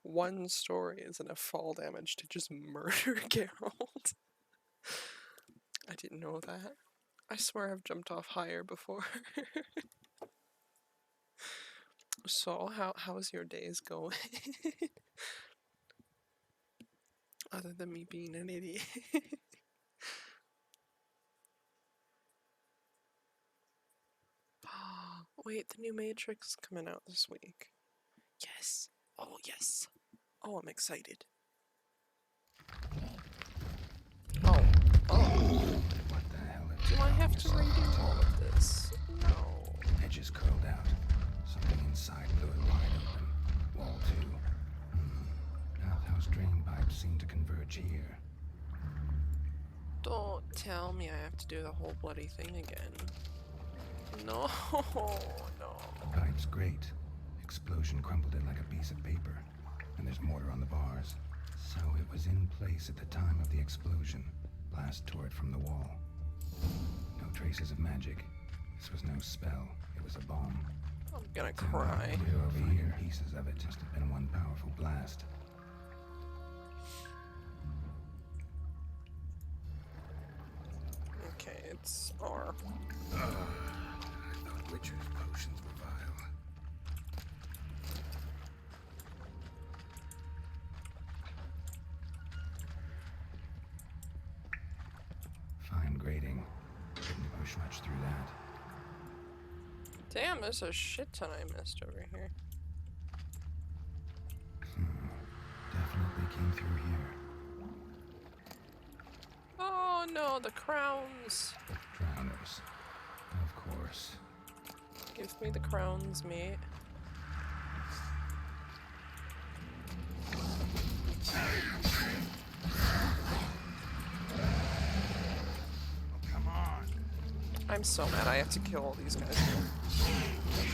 one story is enough fall damage to just murder Geralt. I didn't know that. I swear I've jumped off higher before. So, how's your days going? Other than me being an idiot. Wait, the new Matrix is coming out this week. Yes. Oh, yes. Oh, I'm excited. Oh. What the hell? Do I have to redo all of this? No. Edges curled out. Something inside blew it wide open. Wall 2. Bathhouse drain pipes seem to converge here. Don't tell me I have to do the whole bloody thing again. No, no. The pipe's great. Explosion crumpled it like a piece of paper. And there's mortar on the bars. So it was in place at the time of the explosion. Blast tore it from the wall. No traces of magic. This was no spell. It was a bomb. I'm gonna cry. Over here, pieces of it must have been one powerful blast. Okay, it's R. I thought Witcher's potions were vile. Fine grading. Didn't push much through that. Damn, there's a shit ton I missed over here. Definitely came through here. Oh no, the crowns. Drowners. Of course. Give me the crowns, mate. Come on. I'm so mad I have to kill all these guys.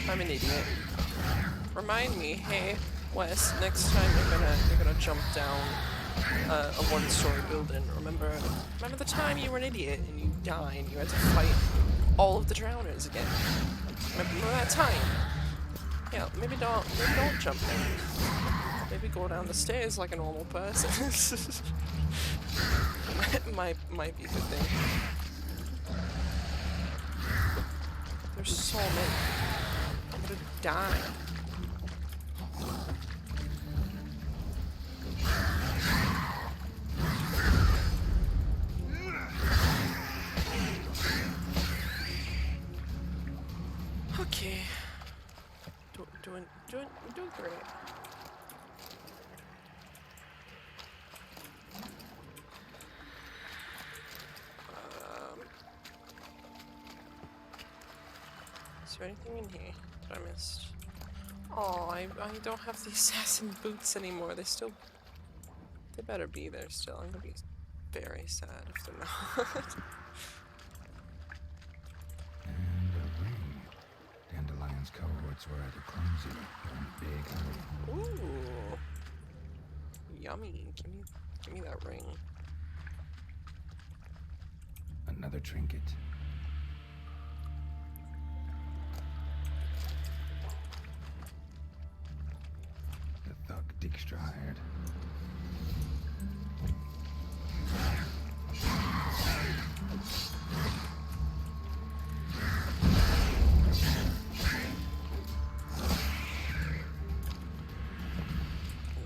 I'm an idiot. Remind me, hey, Wes, next time you're gonna jump down a one-story building. Remember the time you were an idiot and you died and you had to fight all of the drowners again? Remember that time? Yeah, maybe don't jump down. Maybe go down the stairs like a normal person. might be a good thing. There's so many. I'm gonna die. Okay. Doing great. Is there anything in here that I missed? Oh, I don't have the assassin boots anymore. They better be there still. I'm gonna be very sad if they're not. reports were at a clumsy, going big hurry. Ooh. Yummy. Give me that ring. Another trinket. The thug Dijkstra hired.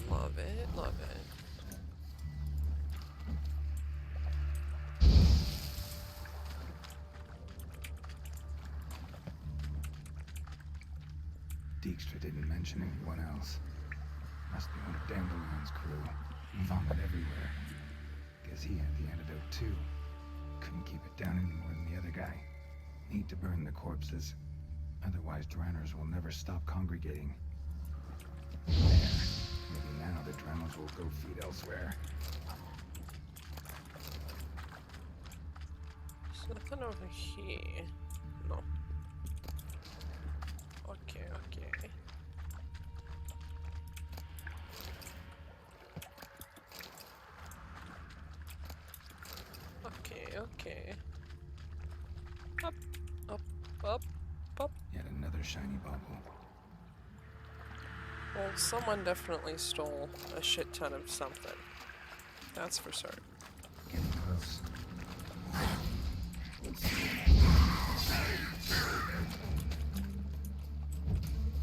Love it, love it. Dijkstra didn't mention anyone else. Must be one of Dandelion's crew. Vomit everywhere. Guess he had the antidote too. Couldn't keep it down any more than the other guy. Need to burn the corpses. Otherwise, Dranners will never stop congregating. There. Maybe now the Dranners will go feed elsewhere. There's nothing over here. No. Okay, okay. Okay, okay. Up, up, up, up. Yet another shiny bauble. Well, someone definitely stole a shit ton of something. That's for certain. Getting close.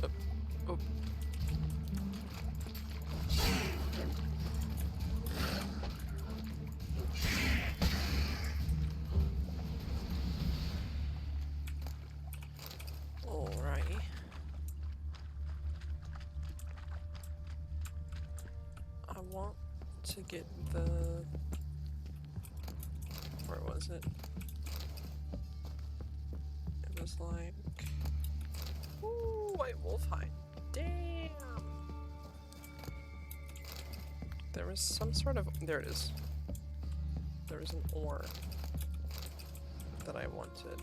Up, up. Alrighty. I want to get the... Where was it? It was like... Ooh, white wolf hide. Damn! There was some sort of... There it is. There was an ore that I wanted.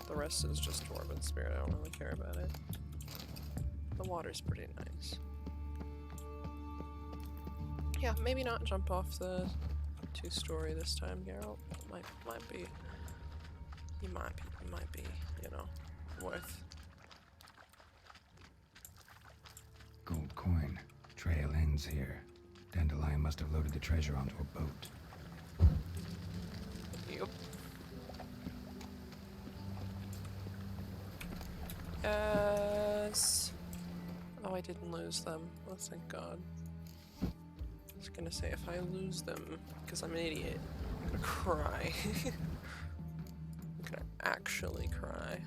The rest is just Dwarven Spirit. I don't really care about it. The water's pretty nice. Yeah, maybe not jump off the 2-story this time, Geralt. Might be. You might be, you know, worth. Gold coin. Trail ends here. Dandelion must have loaded the treasure onto a boat. Yep. Yes. Oh, I didn't lose them. Oh, thank God. I was gonna say, if I lose them, because I'm an idiot, I'm gonna cry. I'm gonna actually cry.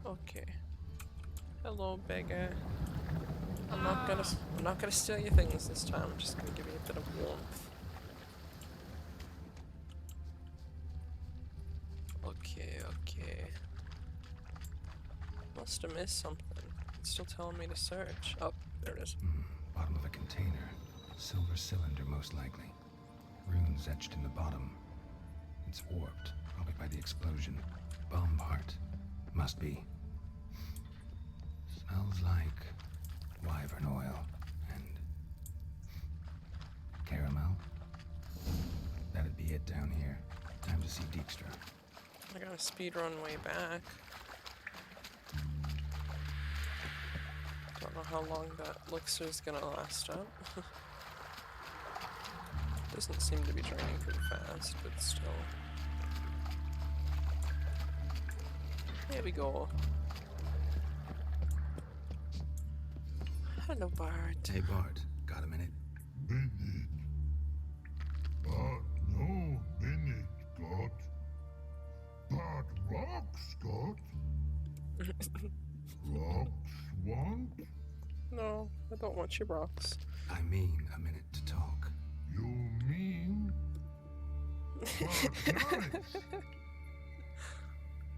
Okay. Hello, beggar. I'm not gonna steal your things this time. I'm just gonna give you a bit of warmth. Okay, okay. Must have missed something. It's still telling me to search. Oh, there it is. Bottom of a container. Silver cylinder, most likely. Runes etched in the bottom. It's warped, probably by the explosion. Bomb part. Must be. Smells like wyvern oil and caramel. That'd be it down here. Time to see Dijkstra. I gotta speedrun way back. Don't know how long that elixir's gonna last up. Doesn't seem to be draining pretty fast, but still. There we go. Hello, Bart. Hey, Bart. Got a minute? Bennett. Bart no Bennett got. Bart rocks got. Rocks want? No, I don't want your rocks. I mean a minute to talk. You mean? Bart nice.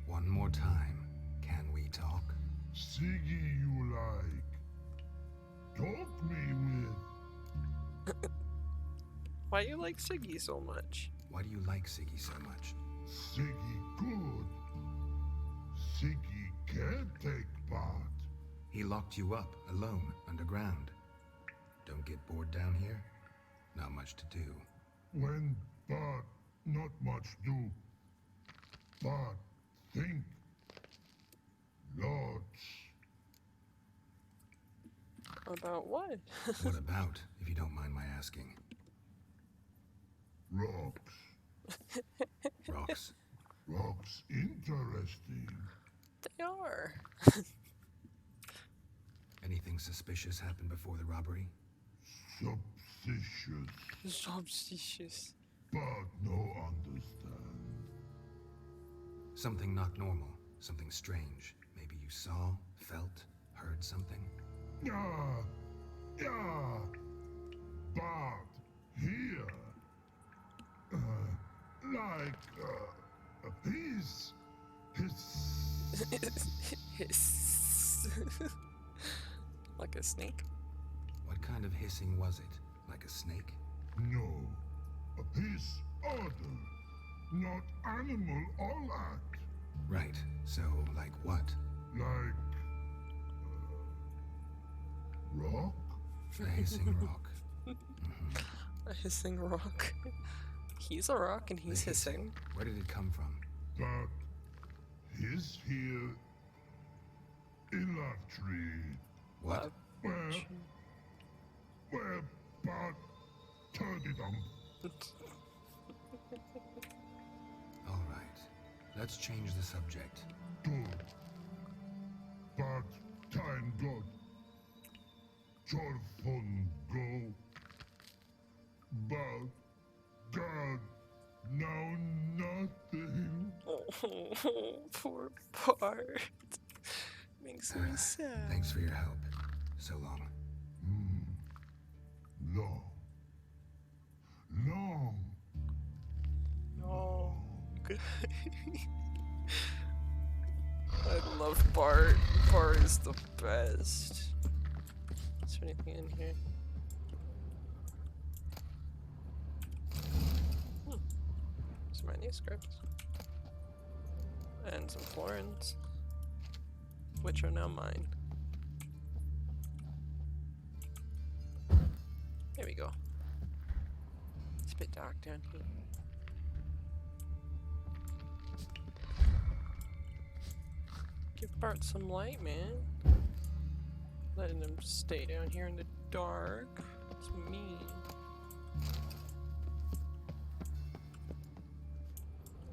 One more time. Can we talk? Siggy you like. Talk me with. Why do you like Siggy so much? Why do you like Siggy so much? Siggy good. Siggy can't take part. He locked you up, alone, underground. Don't get bored down here? Not much to do. When but not much do. But think. Lots. About what? What about, if you don't mind my asking? Rocks. Rocks? Rocks interesting. They are. Anything suspicious happened before the robbery? Suspicious. Suspicious. But no understand. Something not normal. Something strange. Maybe you saw, felt, heard something? Yeah. Yeah. But here. Like a piece. Hiss. Like a snake? What kind of hissing was it? Like a snake? No. A piece other. Not animal all that. Right. So, like what? Like... rock? A hissing rock. A hissing rock. He's a rock and he's hissing. Where did it come from? That his here in that tree. What? Where but turdy dump. All right. Let's change the subject. Good. But time good. Your fun go. But God, now nothing. Oh, poor Bart. Makes me sad. Thanks for your help. So long. Long. Long. Oh, good. I love Bart. Bart is the best. Is there anything in here? Some manuscripts. And some florins. Which are now mine. There we go. It's a bit dark down here. Give Bart some light, man. Letting him stay down here in the dark. It's mean.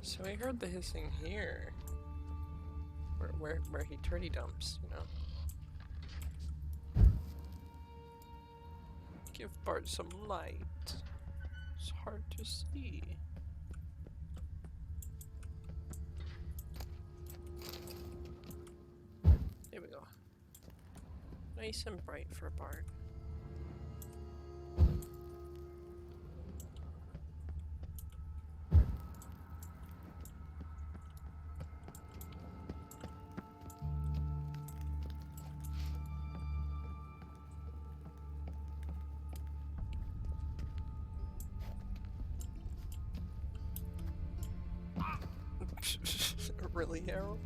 So I heard the hissing here. Where he turdy dumps, you know. Give Bart some light. It's hard to see. There we go. Nice and bright for Bart. Really, Harold?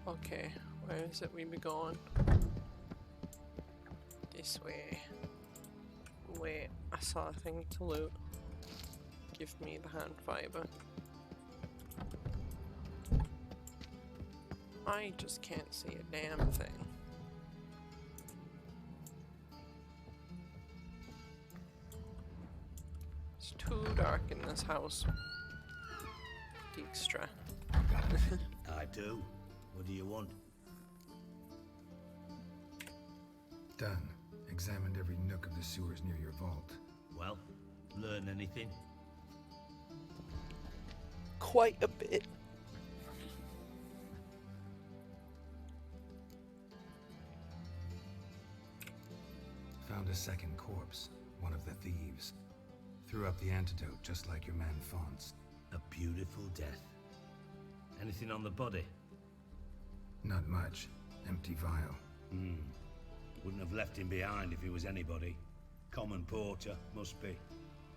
Okay, where is it we be going? This way. Wait, I saw a thing to loot. Give me the hand fiber. I just can't see a damn thing. It's too dark in this house. Extra. I do. What do you want? Done. Examined every nook of the sewers near your vault. Well, learn anything? Quite a bit. Found a second corpse. One of the thieves. Threw up the antidote just like your man Fonz. A beautiful death. Anything on the body? Not much. Empty vial. Wouldn't have left him behind if he was anybody. Common porter, must be.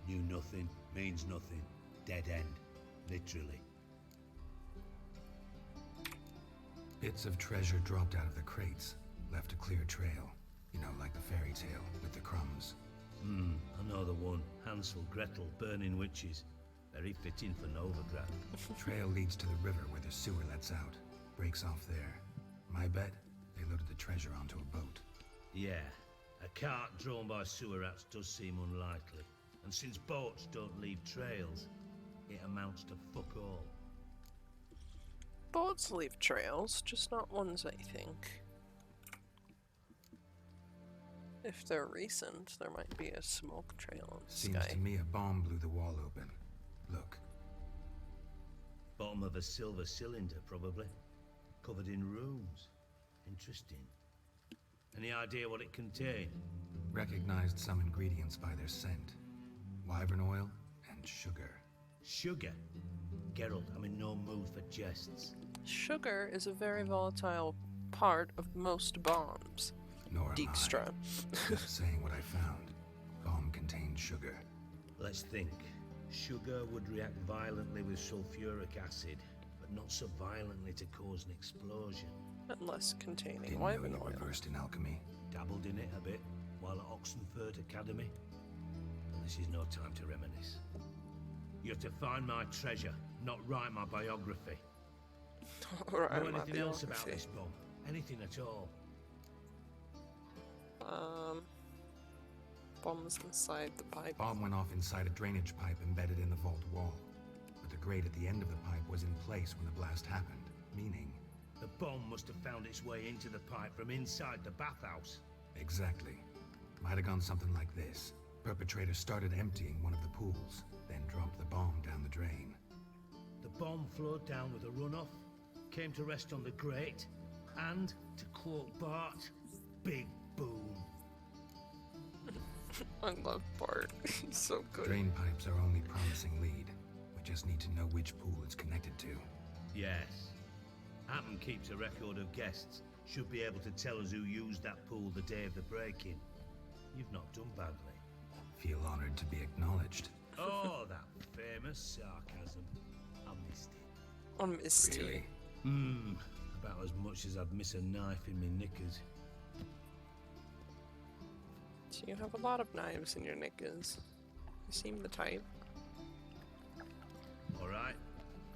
Knew nothing, means nothing. Dead end, literally. Bits of treasure dropped out of the crates, left a clear trail. You know, like the fairy tale with the crumbs. I know the one. Hansel, Gretel, burning witches. Very fitting for Novigrad. Trail leads to the river where the sewer lets out. Breaks off there. My bet, they loaded the treasure onto a boat. Yeah, a cart drawn by sewer rats does seem unlikely. And since boats don't leave trails, it amounts to fuck all. Boats leave trails, just not ones, I think. If they're recent, there might be a smoke trail in the Seems sky. to me a bomb blew the wall open. Look. Bottom of a silver cylinder, probably. Covered in runes. Interesting. Any idea what it contained? Recognized some ingredients by their scent. Wyvern oil and sugar. Sugar? Geralt, I'm in no mood for jests. Sugar is a very volatile part of most bombs. Nor am Dijkstra. Just saying what I found. Bomb contained sugar. Let's think. Sugar would react violently with sulfuric acid, but not so violently to cause an explosion. Unless containing Didn't know wyvern you oil. were versed in alchemy. Dabbled in it a bit while at Oxenford Academy. But this is no time to reminisce. You have to find my treasure, not write my biography. Alright, Know my anything else about biography. this bomb? Anything at all? Bombs inside the pipe. Bomb went off inside a drainage pipe embedded in the vault wall. But the grate at the end of the pipe was in place when the blast happened, meaning... The bomb must have found its way into the pipe from inside the bathhouse. Exactly. Might have gone something like this. Perpetrator started emptying one of the pools, then dropped the bomb down the drain. The bomb flowed down with a runoff, came to rest on the grate, and, to quote Bart, big boom. I love Bart. He's so good. Drain pipes are only promising lead. We just need to know which pool it's connected to. Yes. Hammond keeps a record of guests. Should be able to tell us who used that pool the day of the break-in. You've not done badly. Feel honored to be acknowledged. Oh, that famous sarcasm. I missed it. I missed it. Really? About as much as I'd miss a knife in my knickers. So you have a lot of knives in your knickers. You seem the type. Alright.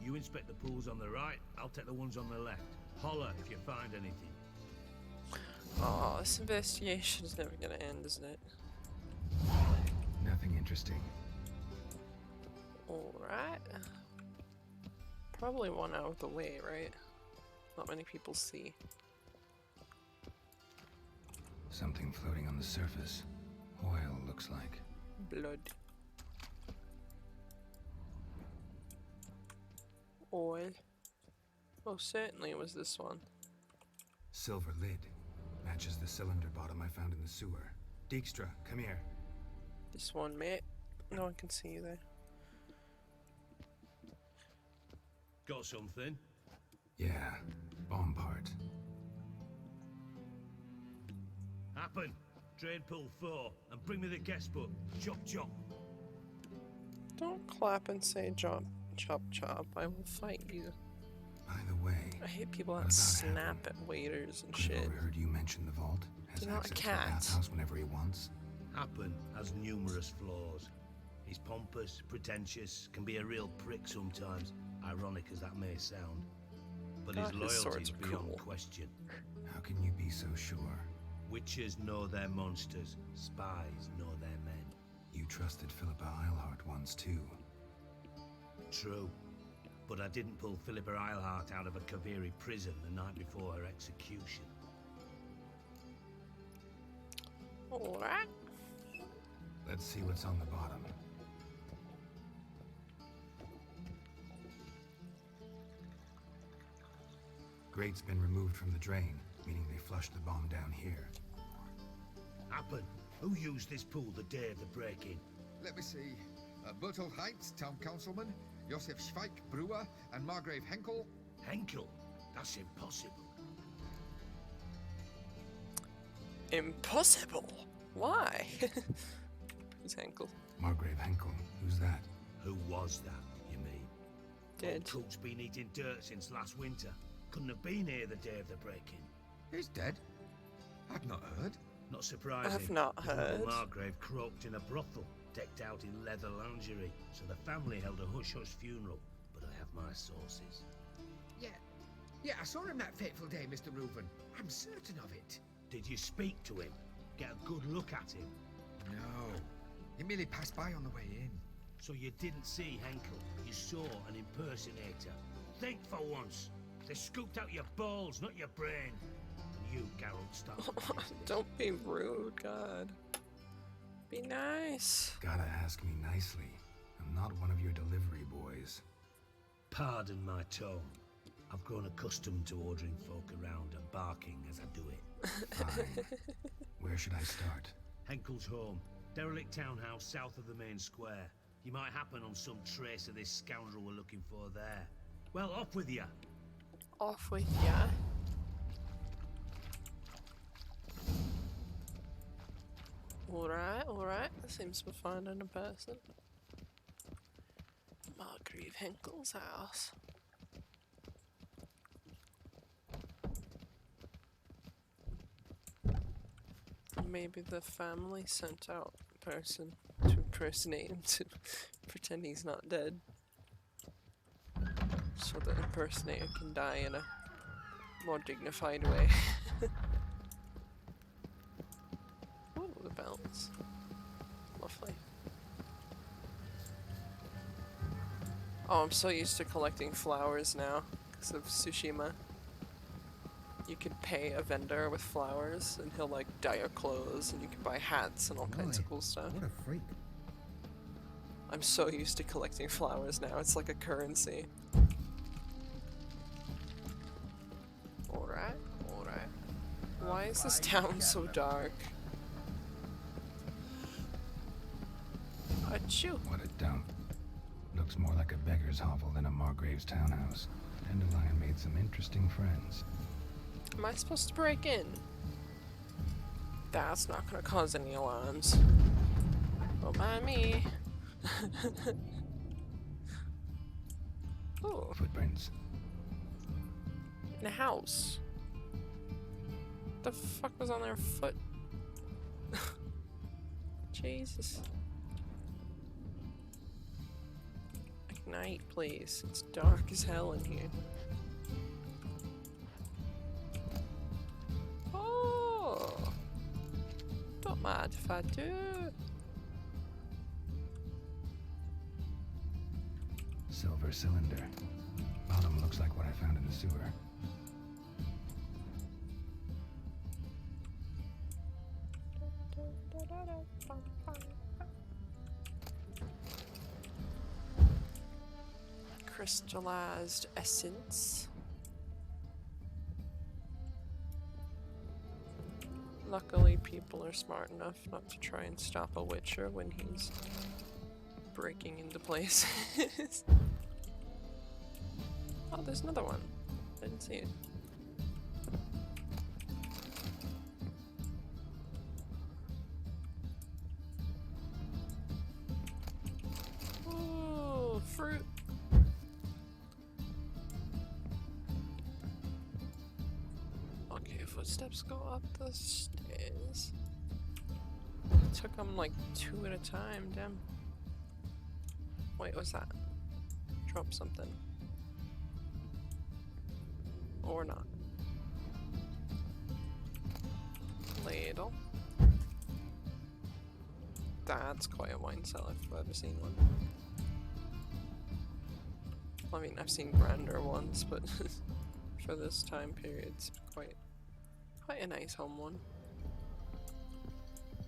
You inspect the pools on the right, I'll take the ones on the left. Holler if you find anything. Oh, this investigation is never gonna end, isn't it? Nothing interesting. Alright. Probably one out of the way, right? Not many people see. Something floating on the surface. Oil, looks like. Blood. Oil. Oh, certainly it was this one. Silver lid. Matches the cylinder bottom I found in the sewer. Dijkstra, come here. This one, mate. No one can see you there. Got something? Yeah, bomb part. Happen. Drain pool 4 and bring me the guest book. Chop chop. Don't clap and say chop, chop, chop. I will fight you. By the way, I hate people what that about snap Happen? at waiters and Could have shit. overheard you mention the vault. Has You're not a access to the cat. bathhouse whenever he wants. Happen has numerous flaws. He's pompous, pretentious, can be a real prick sometimes, ironic as that may sound. But his God, his swords loyalty's are beyond cool. question. How can you be so sure? Witches know their monsters, spies know their men. You trusted Philippa Eilhart once too. True. But I didn't pull Philippa Eilhart out of a Kaviri prison the night before her execution. Alright. Let's see what's on the bottom. Grate's been removed from the drain, meaning they flushed the bomb down here. Happen. Who used this pool the day of the break-in? Let me see. Bertolt Heitz, town councilman, Josef Schweik, brewer, and Margrave Henkel. Henkel? That's impossible. Impossible? Why? Who's Henkel? Margrave Henkel. Who's that? Who was that, you mean? Dead. Old Cook's been eating dirt since last winter. Couldn't have been here the day of the break-in. He's dead? I've not heard. Not surprising. I've not heard. Little Margrave croaked in a brothel, decked out in leather lingerie, so the family held a hush-hush funeral. But I have my sources. Yeah, I saw him that fateful day, Mr. Reuben. I'm certain of it. Did you speak to him? Get a good look at him? No. He merely passed by on the way in. So you didn't see Henkel. You saw an impersonator. Think for once. They scooped out your balls, not your brain. And you, Geralt, started. Don't be rude, God. Be nice. Gotta ask me nicely. I'm not one of your delivery boys. Pardon my tone. I've grown accustomed to ordering folk around and barking as I do it. Fine. Where should I start? Henkel's home. Derelict townhouse south of the main square. You might happen on some trace of this scoundrel we're looking for there. Well, off with you. Off with ya. Alright. That seems to be finding a person. Margrave Henkel's house. Maybe the family sent out a person to impersonate him to pretend he's not dead. So the impersonator can die in a more dignified way. Oh, the bells. Lovely. Oh, I'm so used to collecting flowers now because of Tsushima. You could pay a vendor with flowers and he'll like dye your clothes and you can buy hats and all kinds of cool stuff. What a freak. I'm so used to collecting flowers now, it's like a currency. Alright. Why is this town so dark? Achoo! What a dump. Looks more like a beggar's hovel than a Margrave's townhouse. Dandelion made some interesting friends. Am I supposed to break in? That's not gonna cause any alarms. Don't mind me. Ooh. Footprints. In a house. The fuck was on their foot? Jesus. Ignite, please. It's dark as hell in here. Oh! Don't mind if I do. Silver cylinder. Bottom looks like what I found in the sewer. Crystallized essence. Luckily, people are smart enough not to try and stop a witcher when he's breaking into places. Oh, there's another one. Didn't see it. Oh, fruit. Okay, footsteps go up the stairs. It took them like 2 at a time, damn. Wait, what's that? Drop something. Or not. Ladle. That's quite a wine cellar if I've ever seen one. I mean, I've seen grander ones, but for this time period, it's quite a nice home one.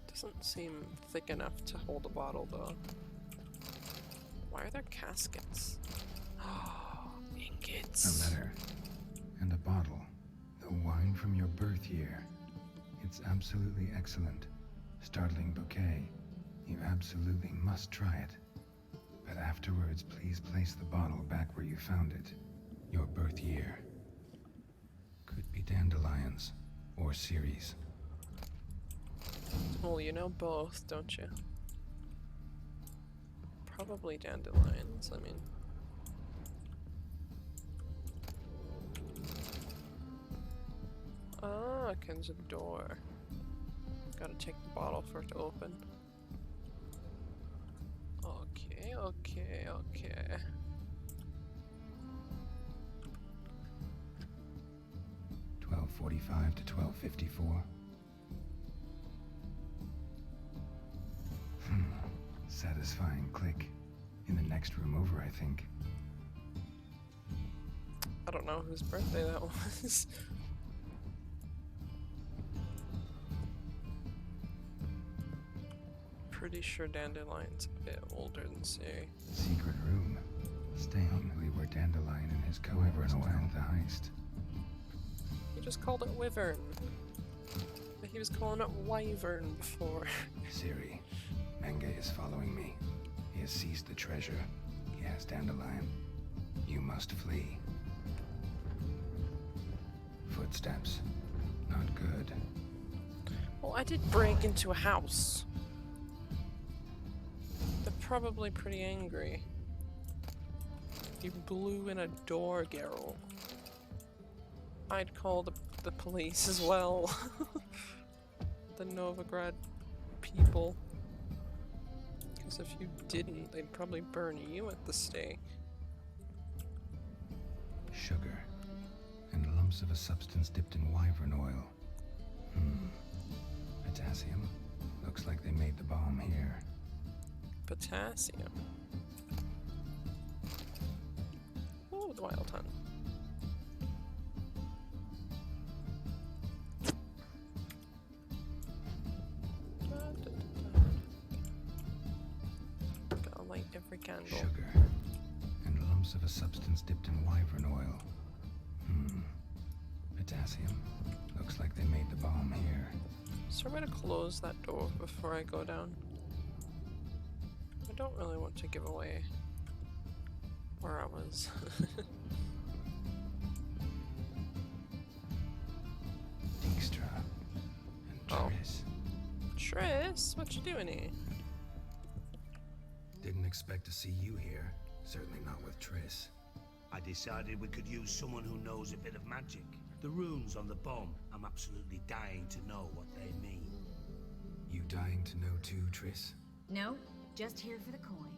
Doesn't seem thick enough to hold a bottle though. Why are there caskets? Oh, ingots. A letter. And a bottle. The wine from your birth year. It's absolutely excellent. Startling bouquet. You absolutely must try it. But afterwards, please place the bottle back where you found it. Your birth year. Could be dandelions. Or Ceres. Well, you know both, don't you? Probably dandelions, I mean. Ah, there's a door. Gotta check the bottle for it to open. Okay, okay, okay. $12:45 to $12:54. Satisfying click. In the next room over, I think. I don't know whose birthday that was. Pretty sure Dandelion's a bit older than Siri. Secret room. Staying where Dandelion and his co-wyvern planned the heist. He just called it Wyvern. But he was calling it Wyvern before. Siri, Menge is following me. He has seized the treasure. He has Dandelion. You must flee. Footsteps. Not good. Well, I did break into a house. They're probably pretty angry. You blew in a door, Geralt. I'd call the police as well. The Novigrad people. Because if you didn't, they'd probably burn you at the stake. Sugar. And lumps of a substance dipped in wyvern oil. Potassium. Looks like they made the bomb here. Potassium. Oh, the wild hunt. Gotta light every candle. Sugar. And lumps of a substance dipped in wyvern oil. Potassium. Looks like they made the bomb here. Is there a way to close that door before I go down? I don't really want to give away where I was. Dijkstra and Triss. Triss? What you doing here? Didn't expect to see you here. Certainly not with Triss. I decided we could use someone who knows a bit of magic. The runes on the bomb, I'm absolutely dying to know what they mean. You dying to know too, Triss? No, just here for the coin.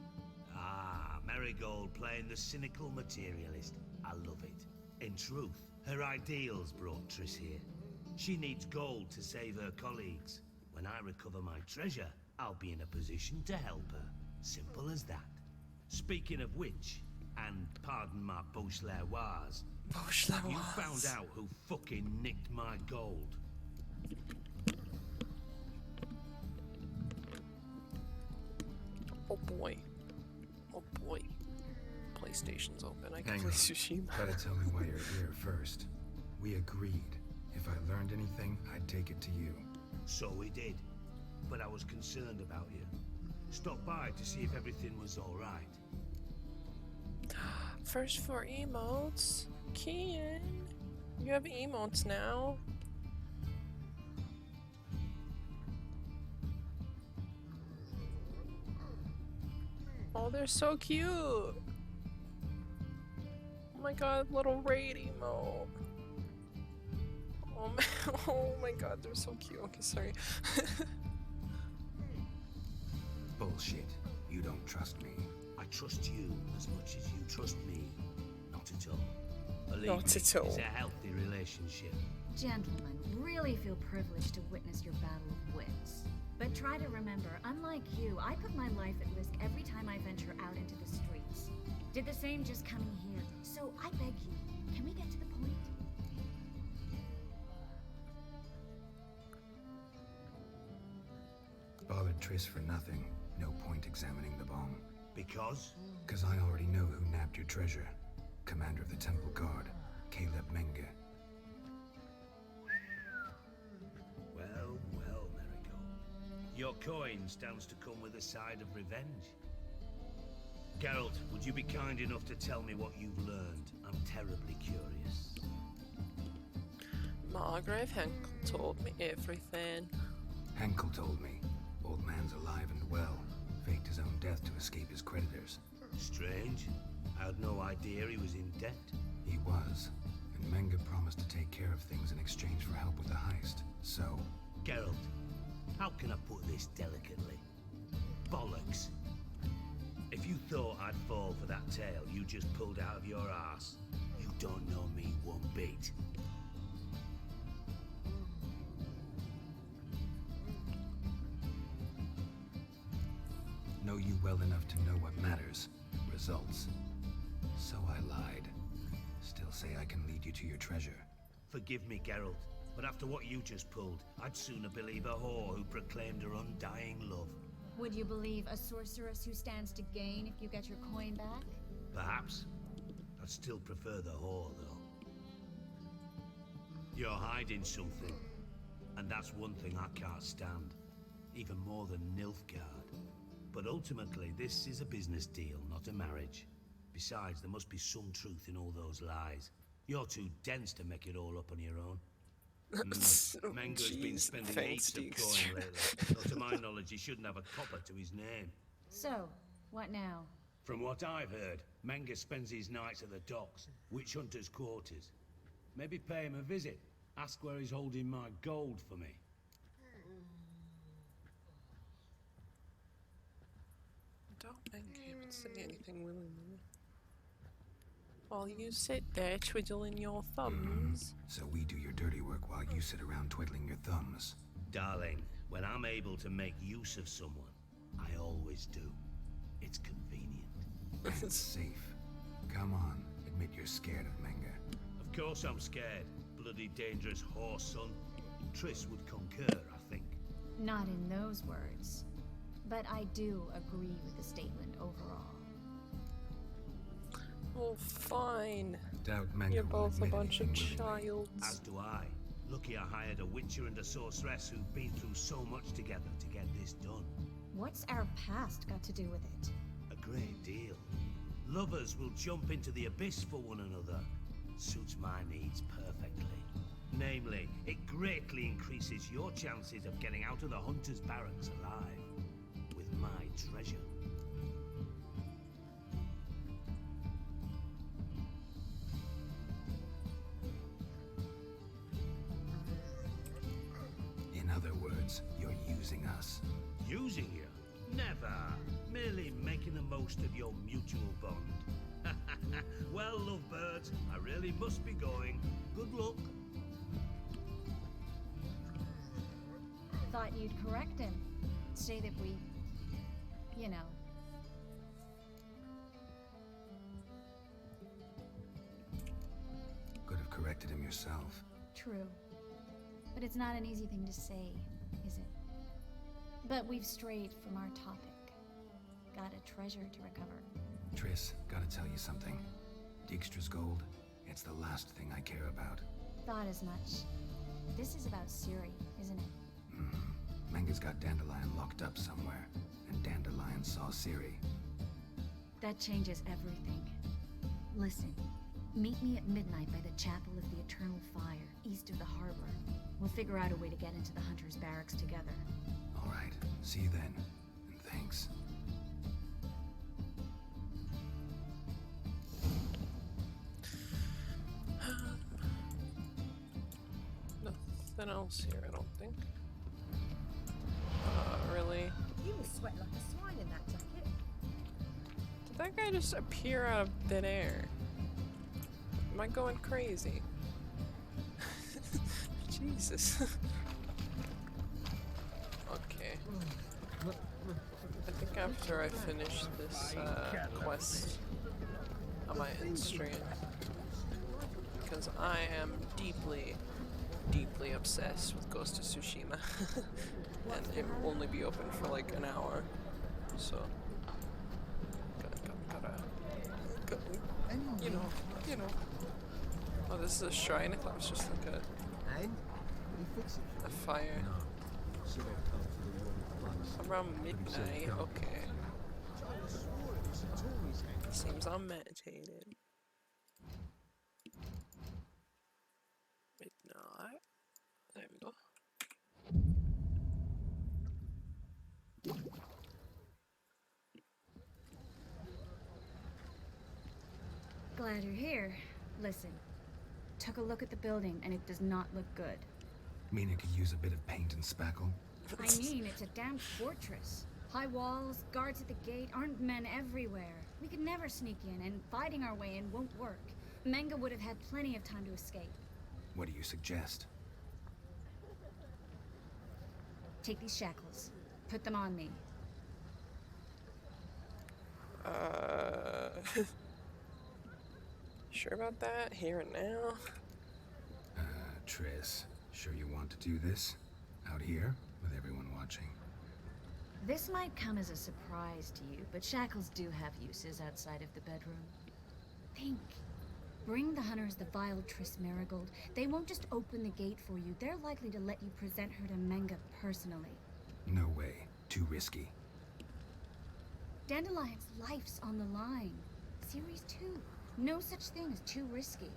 Ah, Marigold playing the cynical materialist. I love it. In truth, her ideals brought Triss here. She needs gold to save her colleagues. When I recover my treasure, I'll be in a position to help her. Simple as that. Speaking of which, and pardon my Beauclervoise, you found out who fucking nicked my gold. Oh boy. Oh boy. PlayStation's open. I can Hang play on. Tsushima. Gotta tell me why you're here first. We agreed. If I learned anything, I'd take it to you. So we did. But I was concerned about you. Stopped by to see if everything was alright. First 4 emotes. Kian, you have emotes now. Oh, they're so cute. Oh my god, little raid emote. Oh man, oh my god, they're so cute. Okay, sorry. Bullshit. You don't trust me. I trust you as much as you trust me. Not at all. Believe Not me, at all. it's a healthy relationship. Gentlemen, really feel privileged to witness your battle of wits. But try to remember, unlike you, I put my life at risk every time I venture out into the streets. Did the same just coming here. So I beg you, can we get to the point? Bothered Triss for nothing. No point examining the bomb. Because? Because I already know who nabbed your treasure. Commander of the Temple Guard, Caleb Menge. Well, well, Marigold. Your coin stands to come with a side of revenge. Geralt, would you be kind enough to tell me what you've learned? I'm terribly curious. Margrave Henkel told me everything. Henkel told me. Old man's alive and well. faked his own death to escape his creditors. Strange. I had no idea he was in debt. He was. And Menga promised to take care of things in exchange for help with the heist. So... Geralt, how can I put this delicately? Bollocks. If you thought I'd fall for that tale you just pulled out of your arse, you don't know me one bit. Know you well enough to know what matters. Results. So I lied. Still say I can lead you to your treasure. Forgive me, Geralt, but after what you just pulled, I'd sooner believe a whore who proclaimed her undying love. Would you believe a sorceress who stands to gain if you get your coin back? Perhaps. I'd still prefer the whore, though. You're hiding something, and that's one thing I can't stand. Even more than Nilfgaard. But ultimately, this is a business deal, not a marriage. Besides, there must be some truth in all those lies. You're too dense to make it all up on your own. Menga's been spending heaps of coin lately, though to my knowledge he shouldn't have a copper to his name. So, what now? From what I've heard, Menga spends his nights at the docks, witch hunters' quarters. Maybe pay him a visit. Ask where he's holding my gold for me. Don't think he would say anything willingly. While you sit there twiddling your thumbs. So we do your dirty work while you sit around twiddling your thumbs. Darling, when I'm able to make use of someone, I always do. It's convenient. And safe. Come on, admit you're scared of Menga. Of course I'm scared. Bloody dangerous horse, son. Triss would concur, I think. Not in those words. But I do agree with the statement overall. Well, fine. Doubt Menga You're will both a admit bunch of anything willingly. childs. As do I. Lucky I hired a witcher and a sorceress who've been through so much together to get this done. What's our past got to do with it? A great deal. Lovers will jump into the abyss for one another. Suits my needs perfectly. Namely, it greatly increases your chances of getting out of the hunter's barracks alive. With my treasure. In other words, you're using us. Using you? Never. Merely making the most of your mutual bond. Well, lovebirds, I really must be going. Good luck. Thought you'd correct him. Say that we... you know. Could have corrected him yourself. True. But it's not an easy thing to say, is it? But we've strayed from our topic. Got a treasure to recover. Triss, gotta tell you something. Dijkstra's gold, it's the last thing I care about. Thought as much. This is about Ciri, isn't it? Menga's got Dandelion locked up somewhere, and Dandelion saw Ciri. That changes everything. Listen, meet me at midnight by the Chapel of the Eternal Fire, east of the harbor. We'll figure out a way to get into the Hunter's barracks together. All right, see you then, and thanks. Nothing else here, I don't think. Really? You must sweat like a swine in that jacket. Did that guy just appear out of thin air? Am I going crazy? Jesus. Okay. I think after I finish this quest, I might end stream. Because I am deeply, deeply obsessed with Ghost of Tsushima. And it will only be open for like an hour. So, gotta, you know. Oh, this is a shrine? I thought it was just like a fire. Around midnight, okay. Seems I'm meditated. Midnight. There we go. Glad you're here. Listen, took a look at the building and it does not look good. Mean it could use a bit of paint and spackle? I mean, it's a damn fortress. High walls, guards at the gate, armed men everywhere. We could never sneak in, and fighting our way in won't work. Menge would have had plenty of time to escape. What do you suggest? Take these shackles. Put them on me. Sure about that? Here and now? Triss, sure you want to do this? Out here, with everyone watching? This might come as a surprise to you, but shackles do have uses outside of the bedroom. Think. Bring the hunters the vile Triss Marigold. They won't just open the gate for you. They're likely to let you present her to Menge personally. No way. Too risky. Dandelion's life's on the line. Series 2. No such thing as too risky.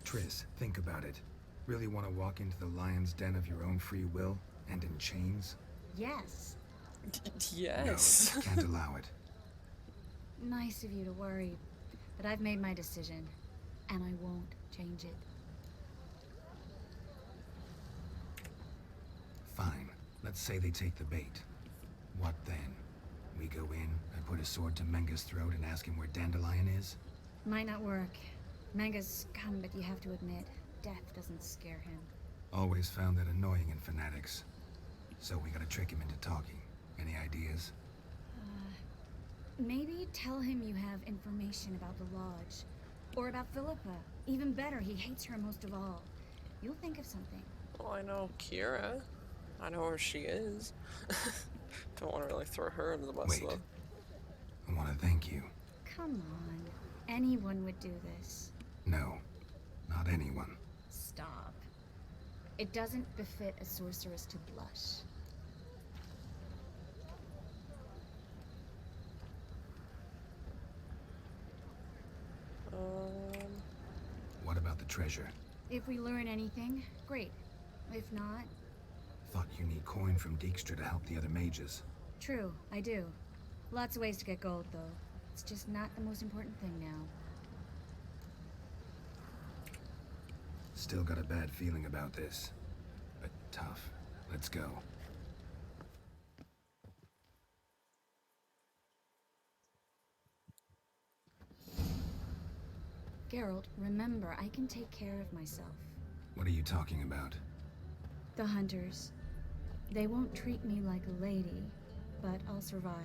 Triss, think about it. Really want to walk into the lion's den of your own free will, and in chains? Yes. Yes. No, can't allow it. Nice of you to worry, but I've made my decision, and I won't change it. Fine. Let's say they take the bait. What then? We go in, I put a sword to Menge's throat and ask him where Dandelion is? Might not work. Menge's scum, but you have to admit, death doesn't scare him. Always found that annoying in fanatics. So we gotta trick him into talking. Any ideas? Maybe tell him you have information about the Lodge. Or about Philippa. Even better, he hates her most of all. You'll think of something. Well, I know Kira. I know where she is. Don't want to really throw her under the bus, Wait. though. I want to thank you. Come on. Anyone would do this. No, not anyone. Stop. It doesn't befit a sorceress to blush. What about the treasure? If we learn anything, great. If not... Thought you need coin from Dijkstra to help the other mages. True, I do. Lots of ways to get gold, though. It's just not the most important thing now. Still got a bad feeling about this. But tough. Let's go. Geralt, remember, I can take care of myself. What are you talking about? The hunters. They won't treat me like a lady, but I'll survive.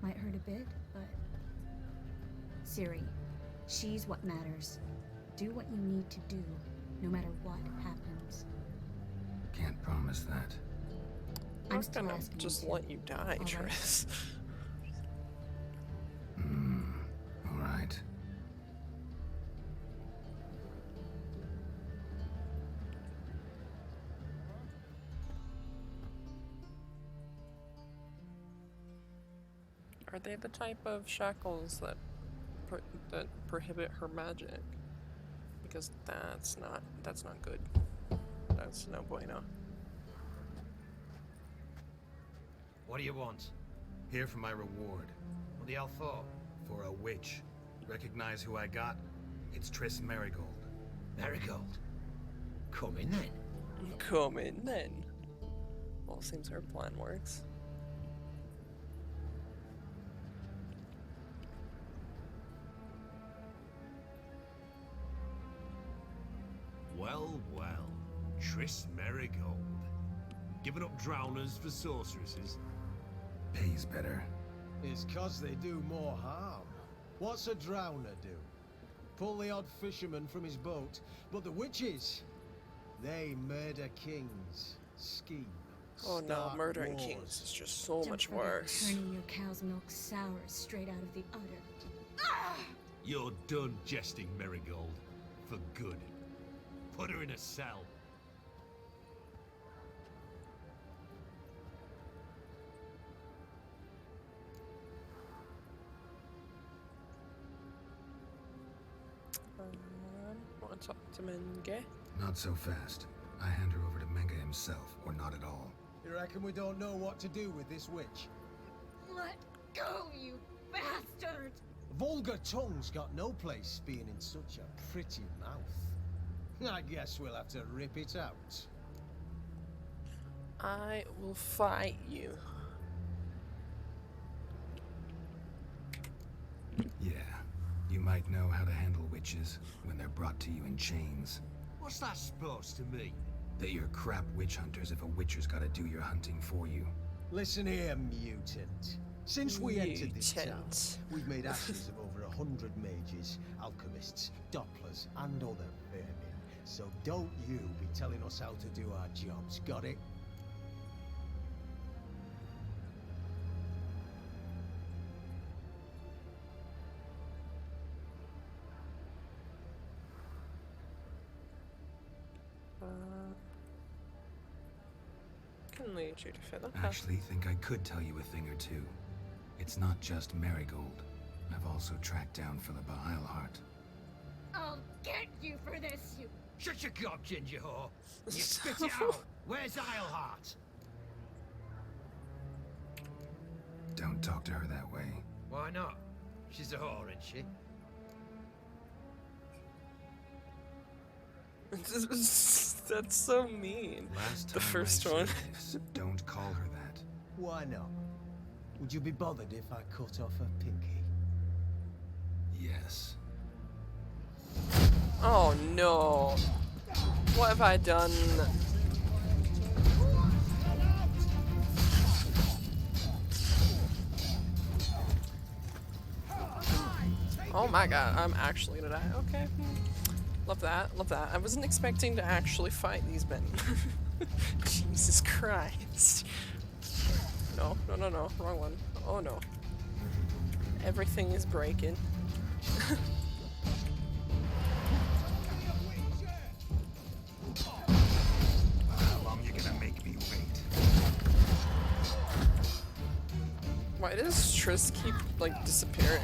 Might hurt a bit, but... Ciri, she's what matters. Do what you need to do, no matter what happens. Can't promise that. I'm not gonna just let you die, Triss. Alright. Are they the type of shackles that prohibit her magic? Because that's not good. That's no bueno. What do you want? Here for my reward. What the hell for? For a witch. Recognize who I got? It's Triss Marigold. Marigold? Come in then. Come in then. Well, seems her plan works. Well, well. Triss Marigold. Giving up drowners for sorceresses? Pays better. It's 'cause they do more harm. What's a drowner do? Pull the odd fisherman from his boat, but the witches, they murder kings, scheme. Oh no, start murdering wars. kings is just so Don't much forget worse. turning your cow's milk sour straight out of the udder. You're done jesting, Marigold. For good. Put her in a cell. Want to talk to Menge? Not so fast. I hand her over to Menge himself, or not at all. You're You reckon we don't know what to do with this witch? Let go, you bastard! Vulgar tongue's got no place being in such a pretty mouth. I guess we'll have to rip it out. I will fight you. Yeah, you might know how to handle witches when they're brought to you in chains. What's that supposed to mean? That you're crap witch hunters if a witcher's gotta do your hunting for you. Listen here, mutant. Since we entered this town, we've made ashes of over 100 mages, alchemists, dopplers, and other vermin. So don't you be telling us how to do our jobs, got it? Can lead you to Philip. Actually, think I could tell you a thing or two. It's not just Marigold. I've also tracked down Philippa Eilhart. I'll get you for this, you... Shut your gob, ginger whore! You spit it out! Where's Eilhart? Don't talk to her that way. Why not? She's a whore, isn't she? That's so mean. Last the time first I one. said this, don't call her that. Why not? Would you be bothered if I cut off her pinky? Yes. Oh no. What have I done? Oh my god, I'm actually gonna die. Okay. Love that, love that. I wasn't expecting to actually fight these men. Jesus Christ. No, no, no, no. Wrong one. Oh no. Everything is breaking. How long you gonna make me wait? Why does Triss keep, like, disappearing?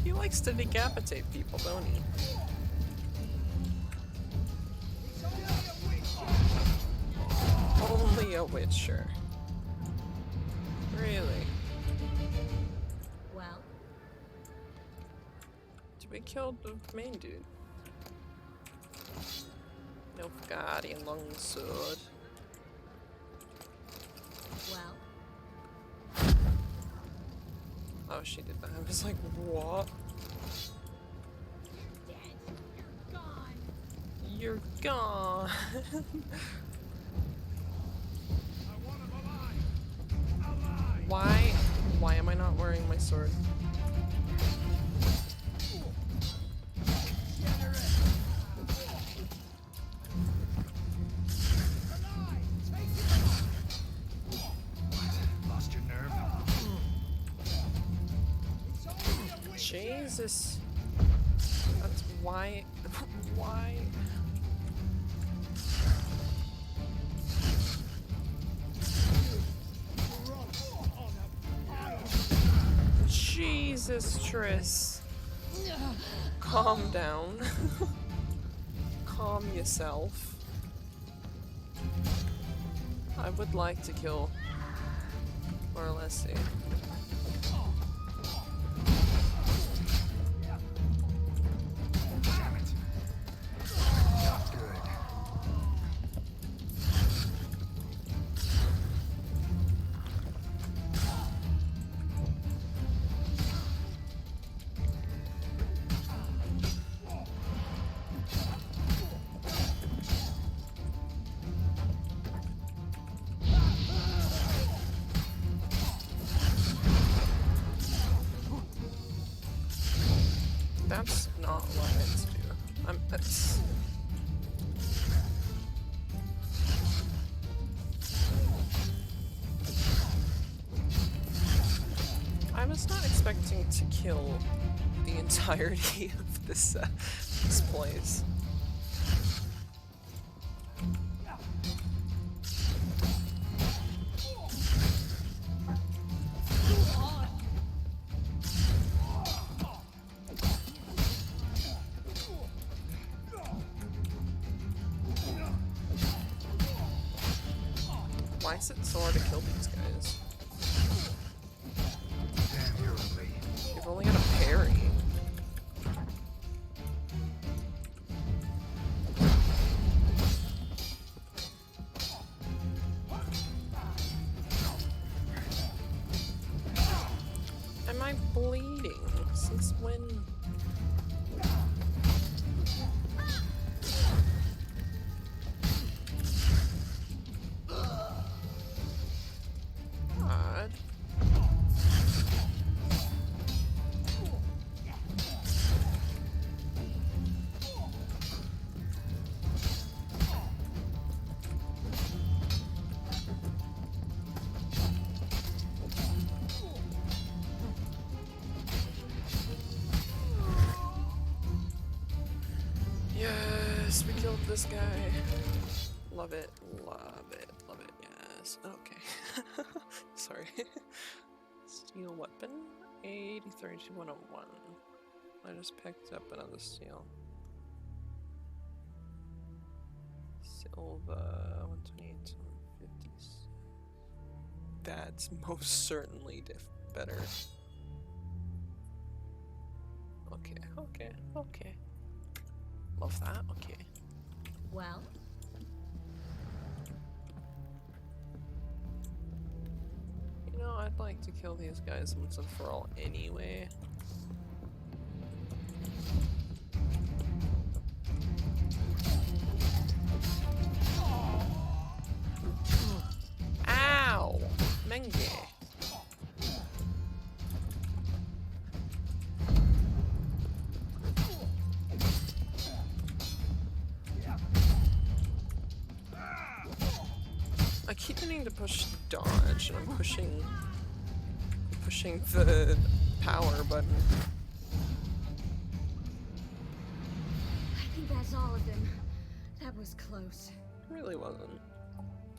He likes to decapitate people, don't he? Only a witcher. Really? Well? We killed the main dude. Nilfgaardian longsword. Well? Oh, she did that. I was like, what? You're gone. Why am I not wearing my sword? Lost your nerve? Jesus. That's why. Why? Jesus, Triss. Calm down. Calm yourself. I would like to kill Marlesi. Damn it. Not good. That's not what I meant to do. That's... I was not expecting expecting to kill the entirety of this place. Why is it so hard to kill these guys? Damn, you're ugly. You've only got a parry. Am I bleeding? Since when? God. Yes, we killed this guy. Love it, love it, love it, yes. Okay. Sorry. Steel weapon, 83 to 101. I just picked up another steel. Silver, 128 to 150. That's most certainly better. Okay, okay, okay. Love that, okay. Well? You know, I'd like to kill these guys once and for all anyway. Ow! Menge. I keep meaning to push dodge, and I'm pushing the power button. I think that's all of them. That was close. It really wasn't.